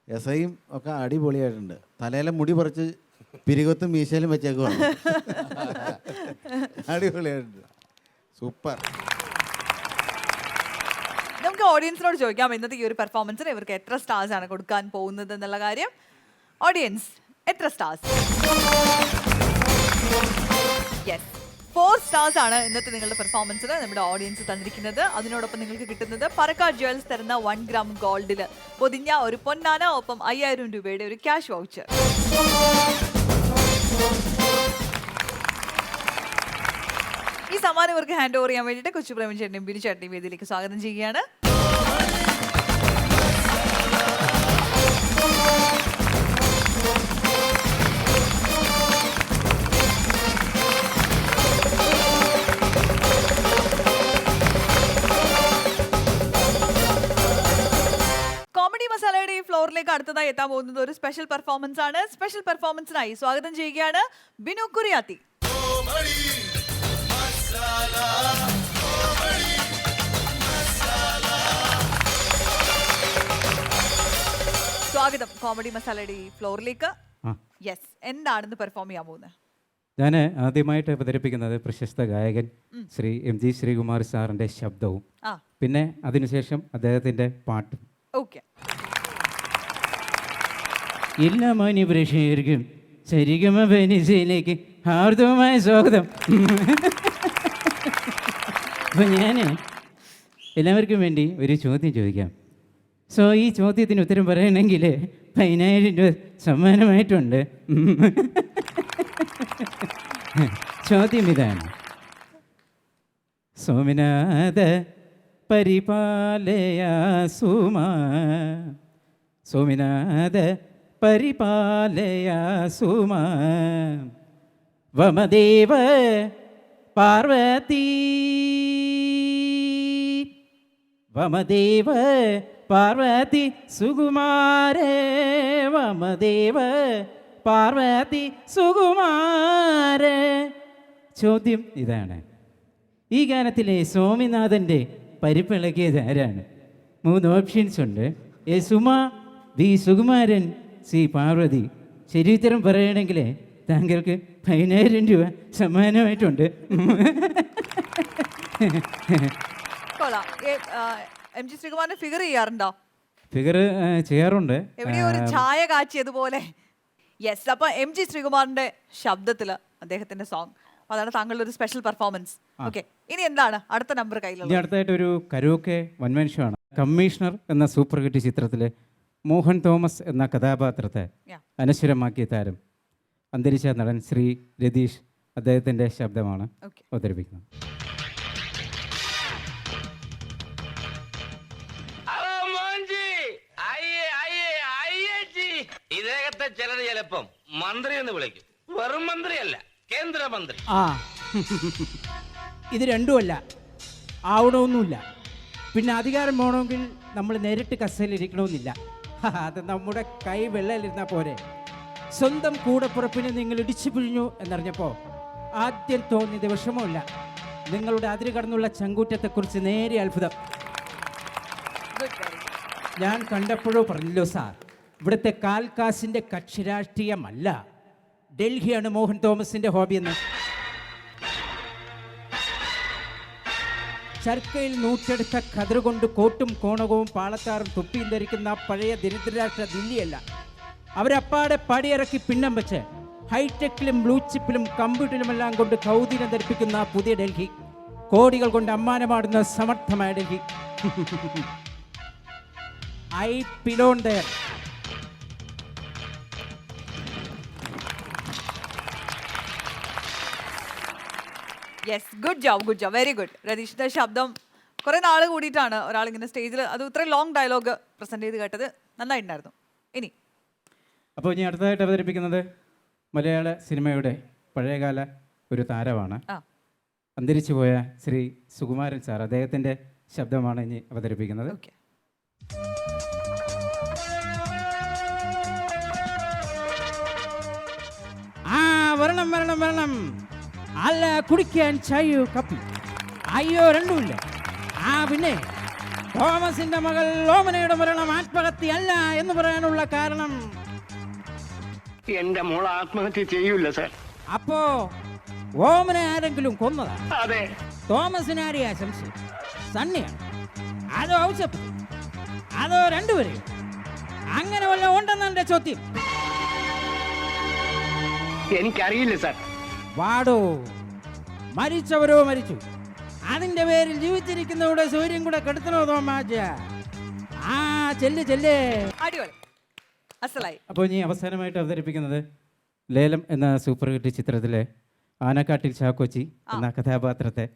എസയും ഒക്കെ അടിപൊളിയായിട്ടുണ്ട്. തലയിലെ മുടി പറിച്ച് പിരികൊത്തും മീശയിലും വെച്ചേക്കുവാണ്. അടിപൊളിയായിട്ടുണ്ട്. സൂപ്പർ. നമുക്ക് ഓഡിയൻസിനോട് ചോദിക്കാം ഇന്നത്തെ ഈ ഒരു പെർഫോമൻസിന് ഇവർക്ക് എത്ര സ്റ്റാർസ് ആണ് കൊടുക്കാൻ പോകുന്നത് എന്നുള്ള കാര്യം. ഓഡിയൻസ് എത്ര സ്റ്റാർസ്? യെസ്, 4 സ്റ്റാർസ് ആണ് ഇന്നത്തെ നിങ്ങളുടെ പെർഫോമൻസിന് നമ്മുടെ ഓഡിയൻസ് തന്നിരിക്കുന്നത്. അതിനോടൊപ്പം നിങ്ങൾക്ക് കിട്ടുന്നത് പറക്കാട് ജ്വൽസ് തരുന്ന 1 ഗ്രാം ഗോൾഡിൽ പൊതിഞ്ഞ ഒരു പൊന്നാന, ഒപ്പം 5000 രൂപയുടെ ഒരു ക്യാഷ് വൗച്ചർ. ഈ സമ്മാനം ഇവർക്ക് ഹാൻഡ് ഓവർ ചെയ്യാൻ വേണ്ടിയിട്ട് കൊച്ചുപ്രേമൻ ചേട്ടനെയും ബിനു ചേട്ടനെയും വേദിയിലേക്ക് സ്വാഗതം ചെയ്യുകയാണ്. കോമഡി മസാലയുടെ ഈ ഫ്ലോറിലേക്ക് അടുത്തതായി എത്താൻ പോകുന്നത് ഒരു സ്പെഷ്യൽ പെർഫോമൻസ് ആണ്. സ്പെഷ്യൽ പെർഫോമൻസിനായി സ്വാഗതം ചെയ്യുകയാണ് ബിനു കുറിയാത്തി. സ്വാഗതം കോമഡി മസാലയുടെ ഈ ഫ്ലോറിലേക്ക്. യെസ്, എന്താണെന്ന് പെർഫോം ചെയ്യാൻ പോകുന്നത്? ഞാൻ ആദ്യമായിട്ട് അവതരിപ്പിക്കുന്നത് പ്രശസ്ത ഗായകൻ ശ്രീ MG ശ്രീകുമാർ സാറിൻ്റെ ശബ്ദവും പിന്നെ അതിനുശേഷം അദ്ദേഹത്തിൻ്റെ പാട്ടും. ഓക്കെ. എല്ലാ മാന്യ പ്രേക്ഷകർക്കും സരിഗമ ബെനിസയിലേക്ക് ഹാർദവമായ സ്വാഗതം. അപ്പം ഞാൻ എല്ലാവർക്കും വേണ്ടി ഒരു ചോദ്യം ചോദിക്കാം. സോ ഈ ചോദ്യത്തിന് ഉത്തരം പറയണമെങ്കിൽ 10,000 രൂപ സമ്മാനമായിട്ടുണ്ട്. ചോദ്യം ഇതാണ്: സോമനാഥ പരിപാലയ സുമാ, സോമനാഥ പരിപാലയ സുമാ, വമദേവ പാർവതി, വമദേവ പാർവതി സുകുമാരേ, വമദേവ പാർവതി സുകുമാരേ. ചോദ്യം ഇതാണ്: ഈ ഗാനത്തിലെ സ്വാമിനാഥൻ്റെ പരിപ്പിളക്കിയത് ആരാണ്? 3 ഓപ്ഷൻസ് ഉണ്ട്: A Suma, B Sukumaran, C Parvathi. ശരി ഉത്തരം പറയണമെങ്കിൽ താങ്കൾക്ക് 10,000 രൂപ സമ്മാനമായിട്ടുണ്ട്. MG ശ്രീകുമാറിനെ ഫിഗർ ചെയ്യാറുണ്ടോ? ഫിഗർ ചെയ്യാറുണ്ട്. എവിടെയോ ഒരു ഛായ കാച്ചിയതുപോലെ. യെസ്, അപ്പൊ MG ശ്രീകുമാറിന്റെ ശബ്ദത്തില് അദ്ദേഹത്തിന്റെ സോങ്, അതാണ് താങ്കളുടെ ഒരു സ്പെഷ്യൽ പെർഫോമൻസ്. ഓക്കെ, ഇനി എന്താണ് അടുത്ത നമ്പർ കയ്യിലുള്ളത്? ഇനി അടുത്തായിട്ട് ഒരു കരോക്കെ വൺമാൻ ഷോ ആണ്. കമ്മീഷണർ എന്ന സൂപ്പർ ഹിറ്റ് ചിത്രത്തിലെ മോഹൻ തോമസ് എന്ന കഥാപാത്രത്തെ അനശ്വരമാക്കിയ താരം അന്തരിച്ച നടൻ ശ്രീ രതീഷ് അദ്ദേഹത്തിൻ്റെ ശബ്ദമാണ് Okay. അവതരിപ്പിക്കുന്നത്. ഇദ്ദേഹത്തെ ചിലർ ചിലപ്പം മന്ത്രി എന്ന് വിളിക്കും. വെറും മന്ത്രിയല്ല, കേന്ദ്രമന്ത്രി. ആ ഇത് രണ്ടുമല്ല, ആവണമൊന്നുമില്ല. പിന്നെ അധികാരം വേണമെങ്കിൽ നമ്മൾ നേരിട്ട് കസേരയിലിരിക്കണമെന്നില്ല. അത് നമ്മുടെ കൈ വെള്ളയിലിരുന്നാൽ പോരെ. സ്വന്തം കൂടപ്പുറപ്പിനെ നിങ്ങൾ ഇടിച്ചു പിഴിഞ്ഞു എന്നറിഞ്ഞപ്പോൾ ആദ്യം തോന്നിയത് വിഷമമില്ല, നിങ്ങളുടെ അതിര് കടന്നുള്ള ചങ്കൂറ്റത്തെക്കുറിച്ച് നേരെ അത്ഭുതം. ഞാൻ കണ്ടപ്പോഴോ പറഞ്ഞല്ലോ സാർ, ഇവിടുത്തെ കാൽക്കാസിൻ്റെ കക്ഷി രാഷ്ട്രീയമല്ല, ഡൽഹിയാണ് മോഹൻ തോമസിൻ്റെ ഹോബിയെന്ന്. ചർക്കയിൽ നൂറ്റെടുത്ത കതിർ കൊണ്ട് കോട്ടും കോണകവും പാളത്താറും തൊപ്പിയും ധരിക്കുന്ന പഴയ ദരിദ്രരാഷ്ട്ര ദില്ലിയല്ല. അവരപ്പാടെ പടിയിറക്കി പിന്നം വെച്ച് ഹൈടെക്കിലും ബ്ലൂ ചിപ്പിലും കമ്പ്യൂട്ടറിലുമെല്ലാം കൊണ്ട് കൗതീനം ധരിപ്പിക്കുന്ന പുതിയ ഡൽഹി, കോടികൾ കൊണ്ട് അമ്മാനമാടുന്ന സമർത്ഥമായ Delhi. I belong there. Yes, good job, very good. രതീഷിന്റെ ശബ്ദം കുറെ നാൾ കൂടിയിട്ടാണ് ഒരാൾ ഇങ്ങനെ സ്റ്റേജിൽ അത് ഇത്രയും ലോങ് ഡയലോഗ് പ്രസന്റ് ചെയ്ത് കേട്ടത്. നന്നായിട്ടുണ്ടായിരുന്നു. ഇനി അപ്പോൾ ഇനി അടുത്തതായിട്ട് അവതരിപ്പിക്കുന്നത് മലയാള സിനിമയുടെ പഴയകാല ഒരു താരമാണ്, അന്തരിച്ചു പോയ ശ്രീ സുകുമാരൻ സാർ. അദ്ദേഹത്തിൻ്റെ ശബ്ദമാണ് ഇനി അവതരിപ്പിക്കുന്നത്. ഓക്കെ. വരണം വരണം വരണം. അല്ല, കുടിക്കാൻ ചായയോ കപ്പി? അയ്യോ, രണ്ടുമില്ല. പിന്നെ തോമസിന്റെ മകൾ ഓമനയുടെ മരണം ആത്മഹത്യ അല്ല എന്ന് പറയാനുള്ള കാരണം? എന്റെ മോൾ ആത്മഹത്യ ചെയ്യൂല സാർ. അപ്പോ ഓമനെ ആരെങ്കിലും കൊന്നതാ? അതെ. തോമസിന് ആരെയാ സംശയം? സണ്ണിയാണ്? അതോ ഔസപ്പ്? അതോ രണ്ടുപേരെയോ? അങ്ങനെ വല്ല ഉണ്ടെന്ന എന്റെ ചോദ്യം. എനിക്കറിയില്ല സാർ. വാടോ, മരിച്ചവരോ മരിച്ചു, അതിന്റെ പേരിൽ ജീവിച്ചിരിക്കുന്നവരുടെ സൂര്യൻ കൂടെ കെടുത്തണോ തോമാജ? ചെല്ല് ചെല്ലേ. അടിപൊളി, അസലായി. അപ്പോൾ ഇനി അവസാനമായിട്ട് അവതരിപ്പിക്കുന്നത് ലേലം എന്ന സൂപ്പർ ഹിറ്റ് ചിത്രത്തിലെ ആനക്കാട്ടിൽ ചാക്കോച്ചി എന്ന കഥാപാത്രത്തെ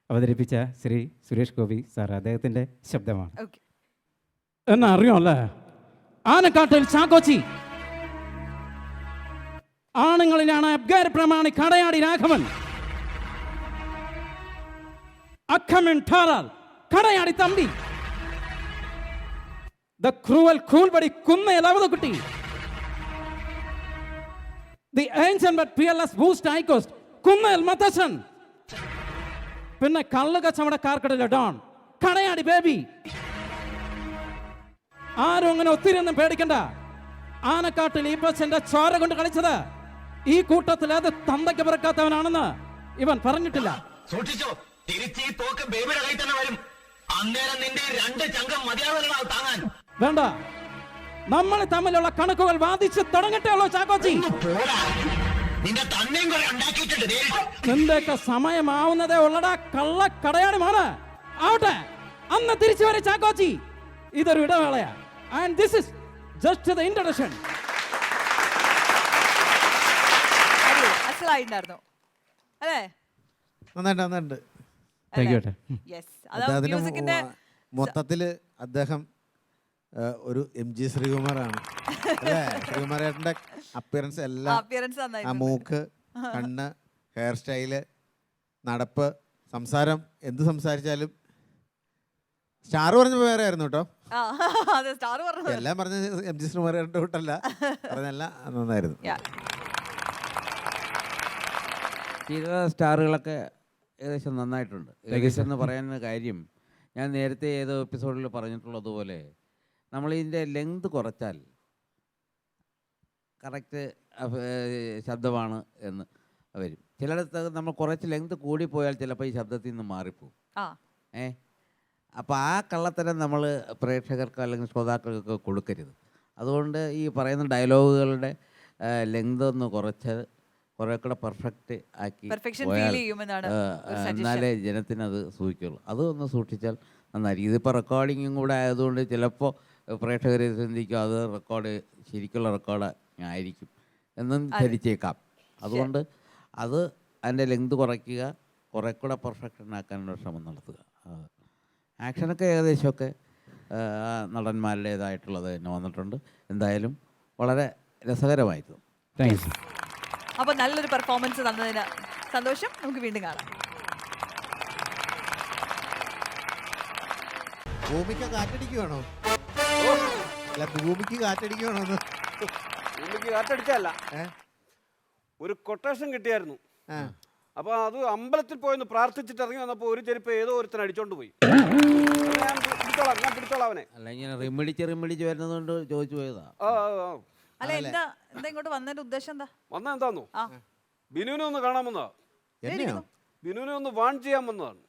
അവതരിപ്പിച്ച ശ്രീ സുരേഷ് ഗോപി സാർ. അദ്ദേഹത്തിൻ്റെ ശബ്ദമാണ്. എന്നാ അറിയാമല്ലേ, ആനക്കാട്ടിൽ ചാക്കോച്ചി. ആണുങ്ങളിലാണ് അബ്ഗാർ പ്രമാണി കടയാടി രാഘവൻ, അഖമൻ ഠാറാൽ കടയാടി തമ്പി, ദ ക്രൂവൽ കൂൾബടി Kunnel Avathakkutty, the ancient but peerless ബൂസ്റ്റ് ഐക്കോസ്റ്റ് കുന്നേൽ മത്തച്ചൻ, പിന്നെ കള്ള് കച്ചവടക്കാർക്കിടയിലെ ഡോൺ കടയാടി ബേബി. ആരും അങ്ങനെ ഒത്തിരി ഒന്നും പേടിക്കണ്ട. ആനക്കാട്ടിൽ ഈ ബസ്സിന്റെ ചോര കൊണ്ട് കളിച്ചത് ഈ കൂട്ടത്തിൽ അത് തന്തയ്ക്ക് പിറക്കാത്തവനാണെന്ന് ഇവൻ പറഞ്ഞിട്ടില്ല. സൂക്ഷിച്ചോ, തിരിച്ച് ഈ തോക്ക് ബേബിയുടെ കൈ തന്നെ വരും. അന്നേരം നിന്റെ രണ്ട് ചങ്കം മതിയാവല്ലോ താങ്ങാൻ. വേണ്ട, നമ്മൾ തമ്മിലുള്ള കണക്കുകൾ വാദിച്ച് തുടങ്ങട്ടെ ഉള്ളൂ ചാക്കോച്ചി. നിന്റെ തന്നെയും കൂടെ ഉണ്ടാക്കിയിട്ടുണ്ട്. നിന്റെയൊക്കെ സമയമാവുന്നതേ ഉള്ളടാ കള്ള കടയാടി മോന്. ആവട്ടെ, അന്ന് തിരിച്ചു വരെ ചാക്കോച്ചി. ഇതൊരു ഇടവേളയാ. And this is just the introduction. അസലായിട്ടുണ്ടായിരുന്നു അല്ലേ? നന്നായിട്ട് താങ്ക് യു. യെസ്, അതാണ് മ്യൂസിക്കിന്റെ മൊത്തത്തില് അദ്ദേഹം ഒരു MG ശ്രീകുമാറാണ് അല്ലേ? ശ്രീകുമാരേട്ടന്റെ അപ്പിയറൻസ് എല്ലാം, ആ മൂക്ക്, കണ്ണ്, ഹെയർ സ്റ്റൈല്, നടപ്പ്, സംസാരം, എന്ത് സംസാരിച്ചാലും. സ്റ്റാർ പറഞ്ഞപ്പോൾ വേറെ ആയിരുന്നു കേട്ടോ. എല്ലാം പറഞ്ഞ MG ശ്രീകുമാരേട്ടൻ്റെ കൂട്ടല്ല പറഞ്ഞെല്ലാം നന്നായിരുന്നു. ചെയ്ത സ്റ്റാറുകളൊക്കെ ഏകദേശം നന്നായിട്ടുണ്ട്. ഏകദേശം എന്ന് പറയാൻ കാര്യം, ഞാൻ നേരത്തെ ഏതോ എപ്പിസോഡിൽ പറഞ്ഞിട്ടുള്ളതുപോലെ നമ്മളിതിൻ്റെ ലെങ്ത് കുറച്ചാൽ കറക്റ്റ് ശബ്ദമാണ് എന്ന് വരും. ചിലയിടത്ത് നമ്മൾ കുറച്ച് ലെങ്ത് കൂടിപ്പോയാൽ ചിലപ്പോൾ ഈ ശബ്ദത്തിൽ നിന്ന് മാറിപ്പോവും. അപ്പോൾ ആ കള്ളത്തരം നമ്മൾ പ്രേക്ഷകർക്ക് അല്ലെങ്കിൽ ശ്രോതാക്കൾക്കൊക്കെ കൊടുക്കരുത്. അതുകൊണ്ട് ഈ പറയുന്ന ഡയലോഗുകളുടെ ലെങ്ത് ഒന്ന് കുറച്ച് കുറെ കൂടെ പെർഫെക്റ്റ് ആക്കി എന്നാലേ ജനത്തിനത് സൂക്ഷിക്കുള്ളൂ. അതൊന്ന് സൂക്ഷിച്ചാൽ നന്നായിരിക്കും. ഇതിപ്പോൾ റെക്കോർഡിങ്ങും കൂടെ ആയതുകൊണ്ട് ചിലപ്പോൾ പ്രേക്ഷകർ ചിന്തിക്കും അത് റെക്കോർഡ് ശരിക്കുള്ള റെക്കോർഡ് ആയിരിക്കും എന്നും ധരിച്ചേക്കാം. അതുകൊണ്ട് അത് അതിൻ്റെ ലെങ്ത് കുറയ്ക്കുക, കുറെ കൂടെ പെർഫെക്ഷൻ ആക്കാനുള്ള ശ്രമം നടത്തുക. ആക്ഷനൊക്കെ ഏകദേശമൊക്കെ നടന്മാരുടേതായിട്ടുള്ളത് തന്നെ വന്നിട്ടുണ്ട്. എന്തായാലും വളരെ രസകരമായിരുന്നു. താങ്ക്സ്. അപ്പൊ നല്ലൊരു പെർഫോമൻസ് തന്നതിന് സന്തോഷം. നമുക്ക് വീണ്ടും കാണാം. ഭൂമിക്ക് കാറ്റടിക്കുവാണോ? അല്ല, ഭൂമിക്ക് കാറ്റടിക്കുവാണോ? ഭൂമിക്ക് കാറ്റടിച്ചല്ല, ഒരു കൊട്ടേഷൻ കിട്ടിയായിരുന്നു. അപ്പൊ അത് അമ്പലത്തിൽ പോയെന്ന് പ്രാർത്ഥിച്ചിട്ട് ഇറങ്ങി വന്നപ്പോ ഒരു ചെരുപ്പ് ഏതോ ഒരുത്തൻ അടിച്ചോണ്ട് പോയി. ഞാൻ പിടിച്ചോളാം അവനെ. അല്ല, ഇങ്ങനെ റിമിടിച്ച് വരുന്നതുകൊണ്ട് ചോദിച്ചു പോയതാ. അല്ല, എന്താ ഇങ്ങോട്ട് വന്നതിന്റെ ഉദ്ദേശം എന്താ? വന്ന എന്താന്നോ, ബിനുവിനെ ഒന്ന് കാണാൻ വന്നതാ. ബിനുവിനെ ഒന്ന് വാൺ ചെയ്യാൻ വന്നതാണ്.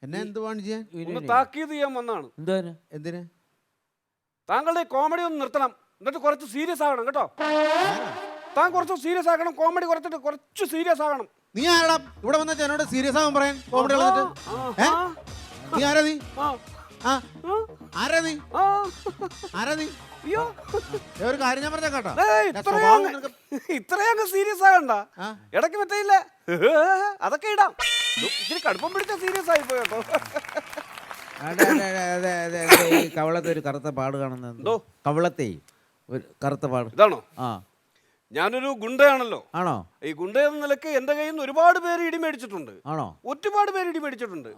എന്നെ എന്ത് വാൺ ചെയ്യാൻ? ഒന്ന് താക്കീത് ചെയ്യാൻ വന്നതാണ്. എന്തിന്? താങ്കളുടെ കോമഡി ഒന്ന് നിർത്തണം, എന്നിട്ട് കുറച്ച് സീരിയസ് ആകണം കേട്ടോ. താൻ കുറച്ച് സീരിയസ് ആക്കണം, കോമഡി കുറച്ചിട്ട് കുറച്ച് സീരിയസ് ആകണം. നീ ആരാ ഇവിടെ വന്ന എന്നോട് സീരിയസ് ആവാൻ പറയാൻ? കോമഡി നീ ആരാ? നീ ആരാ? നീ ആരാ? നീ ഒരു കാര്യം ഞാൻ പറഞ്ഞ കേട്ടോ, ഇത്രയും സീരിയസ് ആകണ്ട. ഇടയ്ക്ക് പറ്റില്ല, അതൊക്കെ ഇടാം. ഇത്തിരി കടുപ്പം പിടിച്ച സീരിയസ് ആയി പോയോ? ഈ കവളത്തെ ഒരു കറുത്ത പാട് കാണുന്നുണ്ടോ? കവളത്തെ ഒരു കറുത്ത പാട് ഇതാണോ? ആ, ഞാനൊരു ഗുണ്ടയാണല്ലോ. ആണോ? ഈ ഗുണ്ട എന്ന നിലയ്ക്ക് എന്റെ കയ്യിൽ നിന്ന് ഒരുപാട് പേര് ഇടിമേടിച്ചിട്ടുണ്ട്. ആണോ? ഒരുപാട് പേര് ഇടിമേടിച്ചിട്ടുണ്ട്.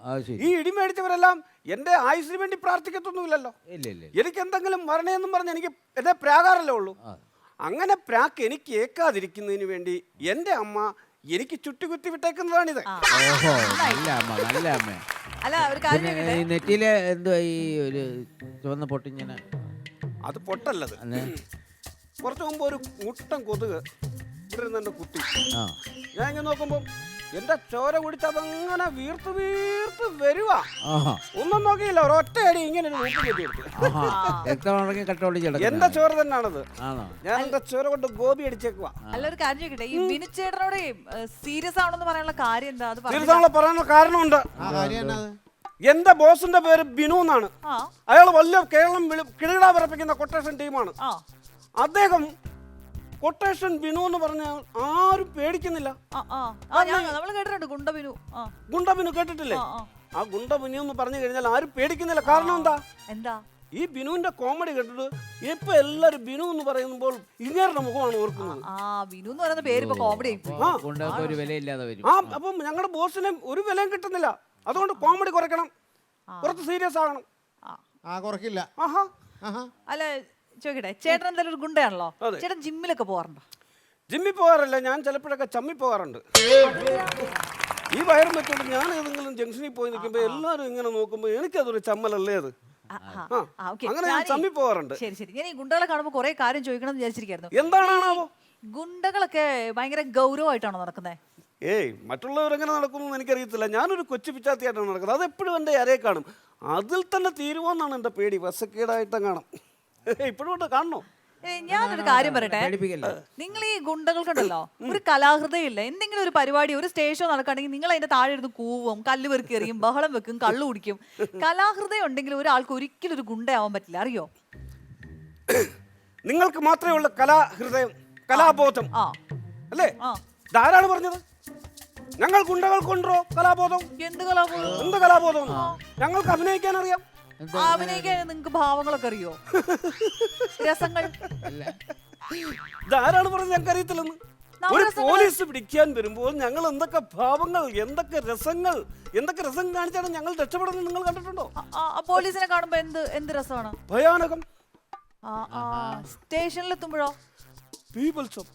ഈ ഇടിമേടിച്ചവരെല്ലാം എന്റെ ആയുസിന് വേണ്ടി പ്രാർത്ഥിക്കത്തൊന്നുമില്ലല്ലോ. എനിക്ക് എന്തെങ്കിലും വരണേന്നും പറഞ്ഞ് എനിക്ക് എന്നെ പ്രാകാറല്ലേ ഉള്ളൂ. അങ്ങനെ പ്രാക്ക് എനിക്ക് ഏക്കാതിരിക്കുന്നതിന് വേണ്ടി എന്റെ അമ്മ എനിക്ക് ചുറ്റുകുത്തി വിട്ടേക്കുന്നതാണിത്. നല്ല അമ്മ. അല്ല, ഒരു കാര്യം നെറ്റിയിലെ എന്തുവാ ഈ ഒരു ചുവന്ന പൊട്ടിങ്ങനെ? അത് പൊട്ടല്ലത്. കുറച്ചു മുമ്പ് ഒരു മുട്ടൻ കൊതുക് ഇവിടെ നിന്ന് കുത്തി. ഞാൻ ഇങ്ങനെ നോക്കുമ്പോ എന്റെ ചോര കുടിച്ച് അതങ്ങനെ വീർത്ത് വീർത്ത് വരുവാ. ഒന്നും നോക്കിയില്ല, ഒരൊറ്റ അടി ഇങ്ങനെ എന്റെ ചോര തന്നെയാണത്. ഞാൻ എന്റെ ചോര കൊണ്ട് ഗോപി അടിച്ചേക്കുവാ. അല്ല, ഒരു കാര്യം ചോദിക്കട്ടെ, ഈ ബിനു ചേട്ടനോട് സീരിയസ് ആവണമെന്ന് പറയാനുള്ള കാര്യം എന്താ? അത് സീരിയസ് ആണല്ലോ പറയാനുള്ള കാരണമുണ്ട്. എന്റെ ബോസിന്റെ പേര് ബിനു എന്നാണ്. അയാൾ വലിയ കേരളം കിളികിടാ പറപ്പിക്കുന്ന കൊട്ടേഷൻ ടീമാണ്. അദ്ദേഹം കൊട്ടേഷൻ ബിനു എന്ന് പറഞ്ഞാൽ ആരും പേടിക്കുന്നില്ല. ഗുണ്ട ബിനു കേട്ടിട്ടില്ലേ? ആ ഗുണ്ട ബിനു എന്ന് പറഞ്ഞു കഴിഞ്ഞാൽ ആരും പേടിക്കുന്നില്ല. കാരണം എന്താ? ഈ ബിനുവിന്റെ കോമഡി കേട്ടിട്ട് ഇപ്പൊ എല്ലാരും ബിനു എന്ന് പറയുമ്പോൾ ഇങ്ങേരുടെ മുഖമാണ് ഓർക്കുന്നത്. അപ്പം ഞങ്ങളുടെ ബോസിന് ഒരു വിലയും കിട്ടുന്നില്ല. അതുകൊണ്ട് കോമഡി കുറയ്ക്കണം, കുറച്ച് സീരിയസ് ആകണം. കുറയ്ക്കില്ല. അല്ല, ചോദിക്കട്ടെ, ചേട്ടൻ എന്തായാലും ഒരു ഗുണ്ടയാണല്ലോ, ചേട്ടൻ ജിമ്മിലൊക്കെ പോകാറുണ്ടോ? ജിമ്മിൽ പോകാറില്ല, ഞാൻ ചിലപ്പോഴൊക്കെ ചമ്മി പോകാറുണ്ട്. ഈ വയറും വെച്ചോണ്ട് ഞാൻ ഏതെങ്കിലും ജംഗ്ഷനിൽ പോയി നിൽക്കുമ്പോ എല്ലാരും ഇങ്ങനെ നോക്കുമ്പോ എനിക്കതൊരു ചമ്മലല്ലേ അത്. അങ്ങനെ ഞാൻ ചമ്മി പോകാറുണ്ട്. ശരി ശരി, ഞാൻ ഈ ഗുണ്ടകളെ കാണുമ്പോ കുറെ കാര്യം ചോദിക്കണം എന്ന് വിചാരിച്ചിരിക്കുന്നു. എന്താണാവോ? ഗുണ്ടകളൊക്കെ ഭയങ്കര ഗൗരവമായിട്ടാണോ നടക്കുന്നത്? ഏയ്, മറ്റുള്ളവരെങ്ങനെ നടക്കുന്നു എനിക്കറിയത്തില്ല. ഞാനൊരു കൊച്ചു പിച്ചാത്തിയായിട്ടാണ് നടക്കുന്നത്. അതെപ്പോഴും എൻ്റെ അരയെ കാണും. അതിൽ തന്നെ തീരുവോന്നാണ് എൻ്റെ പേടി. വസക്കേടായിട്ട് കാണാം. ഇപ്പോഴും കാണണോ? ഞാനൊരു കാര്യം പറയട്ടെ, നിങ്ങൾ ഈ ഗുണ്ടകൾക്കുണ്ടല്ലോ ഒരു കലാഹൃദയം ഇല്ല. എന്തെങ്കിലും ഒരു പരിപാടി, ഒരു സ്റ്റേജോ നടക്കുകയാണെങ്കിൽ നിങ്ങൾ അതിന്റെ താഴെ ഇരുന്ന് കൂവും, കല്ല് പെറുക്കി എറിയും, ബഹളം വെക്കും, കള്ളു കുടിക്കും. കലാഹൃദയം ഉണ്ടെങ്കിൽ ഒരാൾക്ക് ഒരിക്കലും ഒരു ഗുണ്ടയാവാൻ പറ്റില്ല, അറിയോ? നിങ്ങൾക്ക് മാത്രമേ ഉള്ള കലാഹൃദയം, കലാബോധം അല്ലേ? ധാരാളം പറഞ്ഞത്. ഞങ്ങൾ ഗുണ്ടകൾക്കുണ്ടോ കലാബോധം? എന്ത് കലാബോധം? ഞങ്ങൾക്ക് അഭിനയിക്കാൻ അറിയാം. അഭിനയിക്കാൻ നിങ്ങൾക്ക് ഭാവങ്ങളൊക്കെ അറിയോ? രസങ്ങൾ ധാരാളം പറഞ്ഞ് ഞങ്ങൾക്ക് അറിയത്തില്ലെന്ന്. ഒരു പോലീസ് പിടിക്കാൻ വരുമ്പോൾ ഞങ്ങൾ എന്തൊക്കെ ഭാവങ്ങൾ, എന്തൊക്കെ രസം കാണിച്ചാണ് ഞങ്ങൾ രക്ഷപ്പെടുന്നത് നിങ്ങൾ കണ്ടിട്ടുണ്ടോ? പോലീസിനെ കാണുമ്പോ എന്ത് രസമാണ്? ഭയാനകം. സ്റ്റേഷനിലെത്തുമ്പോഴോ? പീപ്പിൾസും.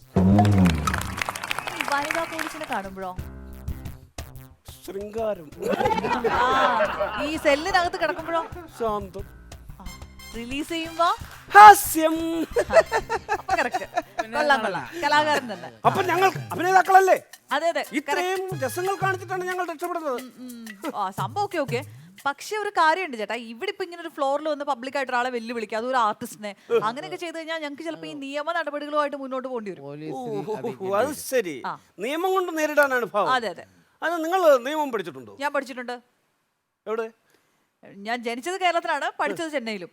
വനിതാ പോലീസിനെ കാണുമ്പോഴോ? ശൃംഗാരം. ഈ സെല്ലിനകത്ത് കിടക്കുമ്പോഴോ? ശാന്തം. റിലീസ് ചെയ്യുമ്പോ ഹാസ്യം. കലാകാരൻ തന്നെ. അപ്പൊ ഞങ്ങൾ അഭിനേതാക്കളല്ലേ? അതെ അതെ, ഇത്രയും രസങ്ങൾ കാണിച്ചിട്ടാണ് ഞങ്ങൾ രക്ഷപ്പെടുന്നത്. സംഭവം ഓക്കെ. പക്ഷെ ഒരു കാര്യമുണ്ട് ചേട്ടാ, ഇവിടെ ഇപ്പൊ ഇങ്ങനെ ഒരു ഫ്ലോറിൽ വന്ന് പബ്ലിക്കായിട്ട് ഒരാളെ വെല്ലുവിളിക്കുക, അതൊരു ആർട്ടിസ്റ്റിനെ, അങ്ങനെയൊക്കെ ചെയ്ത് കഴിഞ്ഞാൽ ഞങ്ങൾക്ക് ചിലപ്പോൾ ഈ നിയമ നടപടികളുമായിട്ട് മുന്നോട്ട് പോകേണ്ടി വരും. അത് ശരി, നിയമം കൊണ്ട് നേരിടാനാണ് ഭാവം. അതെ അതെ. അത് നിങ്ങൾ നിയമം പഠിച്ചിട്ടുണ്ടോ? ഞാൻ പഠിച്ചിട്ടുണ്ട്. എവിടെ? ഞാൻ ജനിച്ചത് കേരളത്തിലാണ്, പഠിച്ചത് ചെന്നൈയിലും.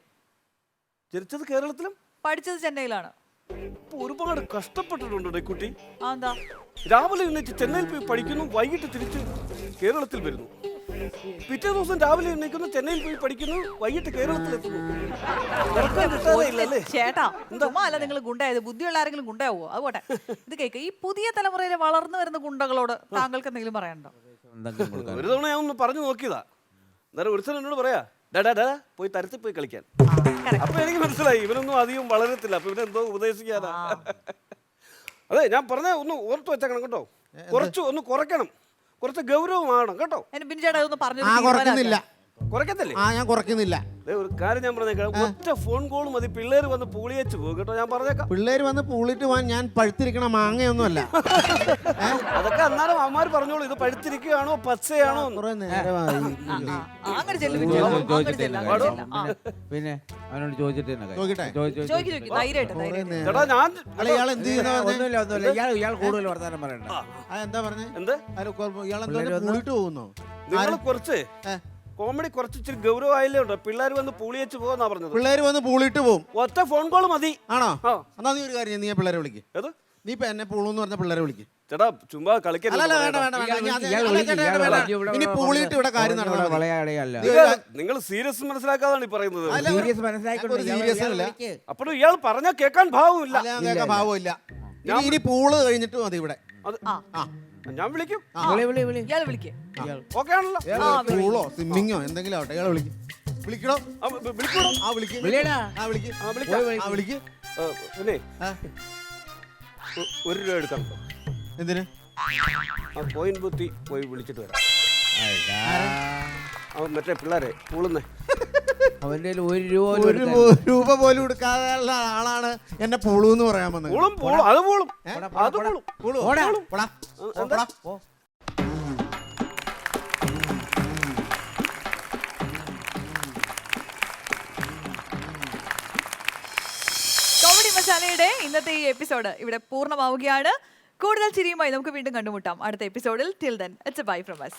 ജനിച്ചത് കേരളത്തിലും പഠിച്ചത് ചെന്നൈയിലാണ്. ഇപ്പൊ ഒരുപാട് കഷ്ടപ്പെട്ടിട്ടുണ്ട് കുട്ടി. ആ, എന്താ രാവിലെ എണീറ്റ് ചെന്നൈയിൽ പോയി പഠിക്കുന്നു, വൈകിട്ട് തിരിച്ച് കേരളത്തിൽ വരുന്നു. പിറ്റേ ദിവസം രാവിലെ എണീക്കുന്നു, ചെന്നൈയിൽ പോയി പഠിക്കുന്നു, വൈകിട്ട് കേരളത്തിൽ എത്തുന്നു. ഉറക്കം കിട്ടാതെ ഇല്ലല്ലേ? ചേട്ടാ ചുമ്മാ അല്ല നിങ്ങൾ ഗുണ്ടായത്, ബുദ്ധിയുള്ള ആരെങ്കിലും ഗുണ്ടാവോ? അത് പോട്ടെ. ഇത് കേക്ക്, ഈ പുതിയ തലമുറയിലെ വളർന്നു വരുന്ന ഗുണ്ടകളോട് താങ്കൾക്ക് എന്തെങ്കിലും പറയാനുണ്ടോ? ഒരു തവണ ഞാൻ ഒന്ന് പറഞ്ഞു നോക്കിയതാ. അന്നേരം ഒരുത്തൻ എന്നോട് പറയാ, ഡാ പോയി തരത്തിൽ പോയി കളിക്കാൻ. അപ്പൊ എനിക്ക് മനസ്സിലായി ഇവനൊന്നും അധികം വളരത്തില്ല. അപ്പൊ ഇവനെന്തോ ഉപദേശിക്കാനാ. അതെ, ഞാൻ പറഞ്ഞ ഒന്ന് ഓർത്തു വെച്ചേക്കണം കേട്ടോ. കുറച്ച് ഒന്ന് കുറയ്ക്കണം, കുറച്ച് ഗൗരവമാകണം കേട്ടോ. ബിനു ചേട്ടാ ഇതൊന്ന് പറഞ്ഞു കുറയ്ക്കുന്നില്ല. കുറയ്ക്കത്തില്ലേ? ഞാൻ കുറയ്ക്കുന്നില്ല. ഒരു കാര്യം ഞാൻ പറഞ്ഞേക്കാം, ഒറ്റ ഫോൺ കോൾ മതി, പിള്ളേര് വന്ന് പൂളിയച്ച് പോകും കേട്ടോ. ഞാൻ പറഞ്ഞേക്കാം. പിള്ളേര് വന്ന് പൂളിട്ട് പോകാൻ ഞാൻ പഴുത്തിരിക്കണ മാങ്ങയൊന്നുമല്ല. അതൊക്കെ അന്നാലും അമ്മമാര് പറഞ്ഞോളൂ, ഇത് പഴുത്തിരിക്കുകയാണോ പച്ചയാണോ. കുറെ നേരമായി. അങ്ങനെ ചെല്ലു ബിനു ചേട്ടാ, അങ്ങനെ ചെല്ല്, അങ്ങനെ ചെല്ല്. ആ. പിന്നെ അവനോട് ചോദിച്ചിട്ട് നോക്കട്ടെ. ചോദിക്ക് ധൈര്യമായിട്ട് ധൈര്യമായിട്ട്. ചേട്ടാ ഞാൻ അല്ല, ഇയാൾ എന്ത് ചെയ്യുന്ന ഒന്നുമില്ല ഇയാൾ കൂടുതൽ വർത്താനം പറയണ്ട. എന്താ പറഞ്ഞേ? എന്ത് ഇയാളെന്തോ പൂളിട്ട് പോകുന്നോ? നിങ്ങൾ കുറച്ച് കോമഡി കുറച്ച് ഇച്ചിരി ഗൗരവമായില്ലേ ഉണ്ടോ? പിള്ളേർ വന്ന് പൂളിയച്ച് പോകുന്നാ പറഞ്ഞത്. പിള്ളേര് വന്ന് പൂളിട്ട് പോകും. ഒറ്റ ഫോൺ കോൾ മതി. ആണോ? ആ. എന്നാ നീ ഒരു കാര്യം, നീ പിള്ളേരെ വിളിക്ക്. ഏത്? നീ ഇപ്പൊ എന്നെ പൂളൂന്ന് പറഞ്ഞ പിള്ളേരെ വിളിക്ക്. ചേട്ടാ ചുമ്മാ കളിക്കരുത്. അല്ല, വേണ്ട, വേണ്ട, വേണ്ട. ഇനി പൂളിയിട്ട് ഇവിടെ കാര്യം നടന്നാൽ മതി. നിങ്ങൾ സീരിയസ് മനസ്സിലാക്കാതാണ് ഈ പറയുന്നത്. സീരിയസ് മനസ്സിലാക്കി സീരിയസ് അല്ല. അപ്പോഴും ഇയാൾ പറഞ്ഞാൽ കേൾക്കാൻ ഭാവമില്ല. അല്ല, ഞാൻ കേൾക്കാൻ ഭാവമില്ല. ഇനി പൂള് കഴിഞ്ഞിട്ട് മതി ഇവിടെ. അത് ഞാൻ വിളിക്കും. ഇയാള് വിളിക്ക്. ഓക്കെ ആണല്ലോ. പൂളോ സ്വിമ്മിങ്ങോ എന്തെങ്കിലും ആവട്ടെ, ഇയാളെ വിളിക്കും. വിളിക്കണോ? വിളിക്കൂടോ? ആ വിളിക്ക്. വിളിയടാ. ആ വിളിക്ക്. ആ വിളിക്ക്. പിന്നെ 1 രൂപ എടുക്കാം. എന്തിന്? ആ കോയിൻ ബുത്തി പോയി വിളിച്ചിട്ട് വരാം. അവൻ മറ്റേ പിള്ളേരെ പൂളുന്നേ. അവന്റെ 1 രൂപ ഒരു രൂപ പോലും എടുക്കാതെ ആളാണ് എന്നെ പൂളു എന്ന് പറയാൻ വന്നത്. പൂളും പൂളും അത് പൂളും അത് പൂളും. പൂളു. പോടാ. എന്താ? കോമഡി മസാലയുടെ ഇന്നത്തെ ഈ എപ്പിസോഡ് ഇവിടെ പൂർണ്ണമാവുകയാണ്. കൂടുതൽ ചിരിയുമായി നമുക്ക് വീണ്ടും കണ്ടുമുട്ടാം അടുത്ത എപ്പിസോഡിൽ. Till then it's A bye from us.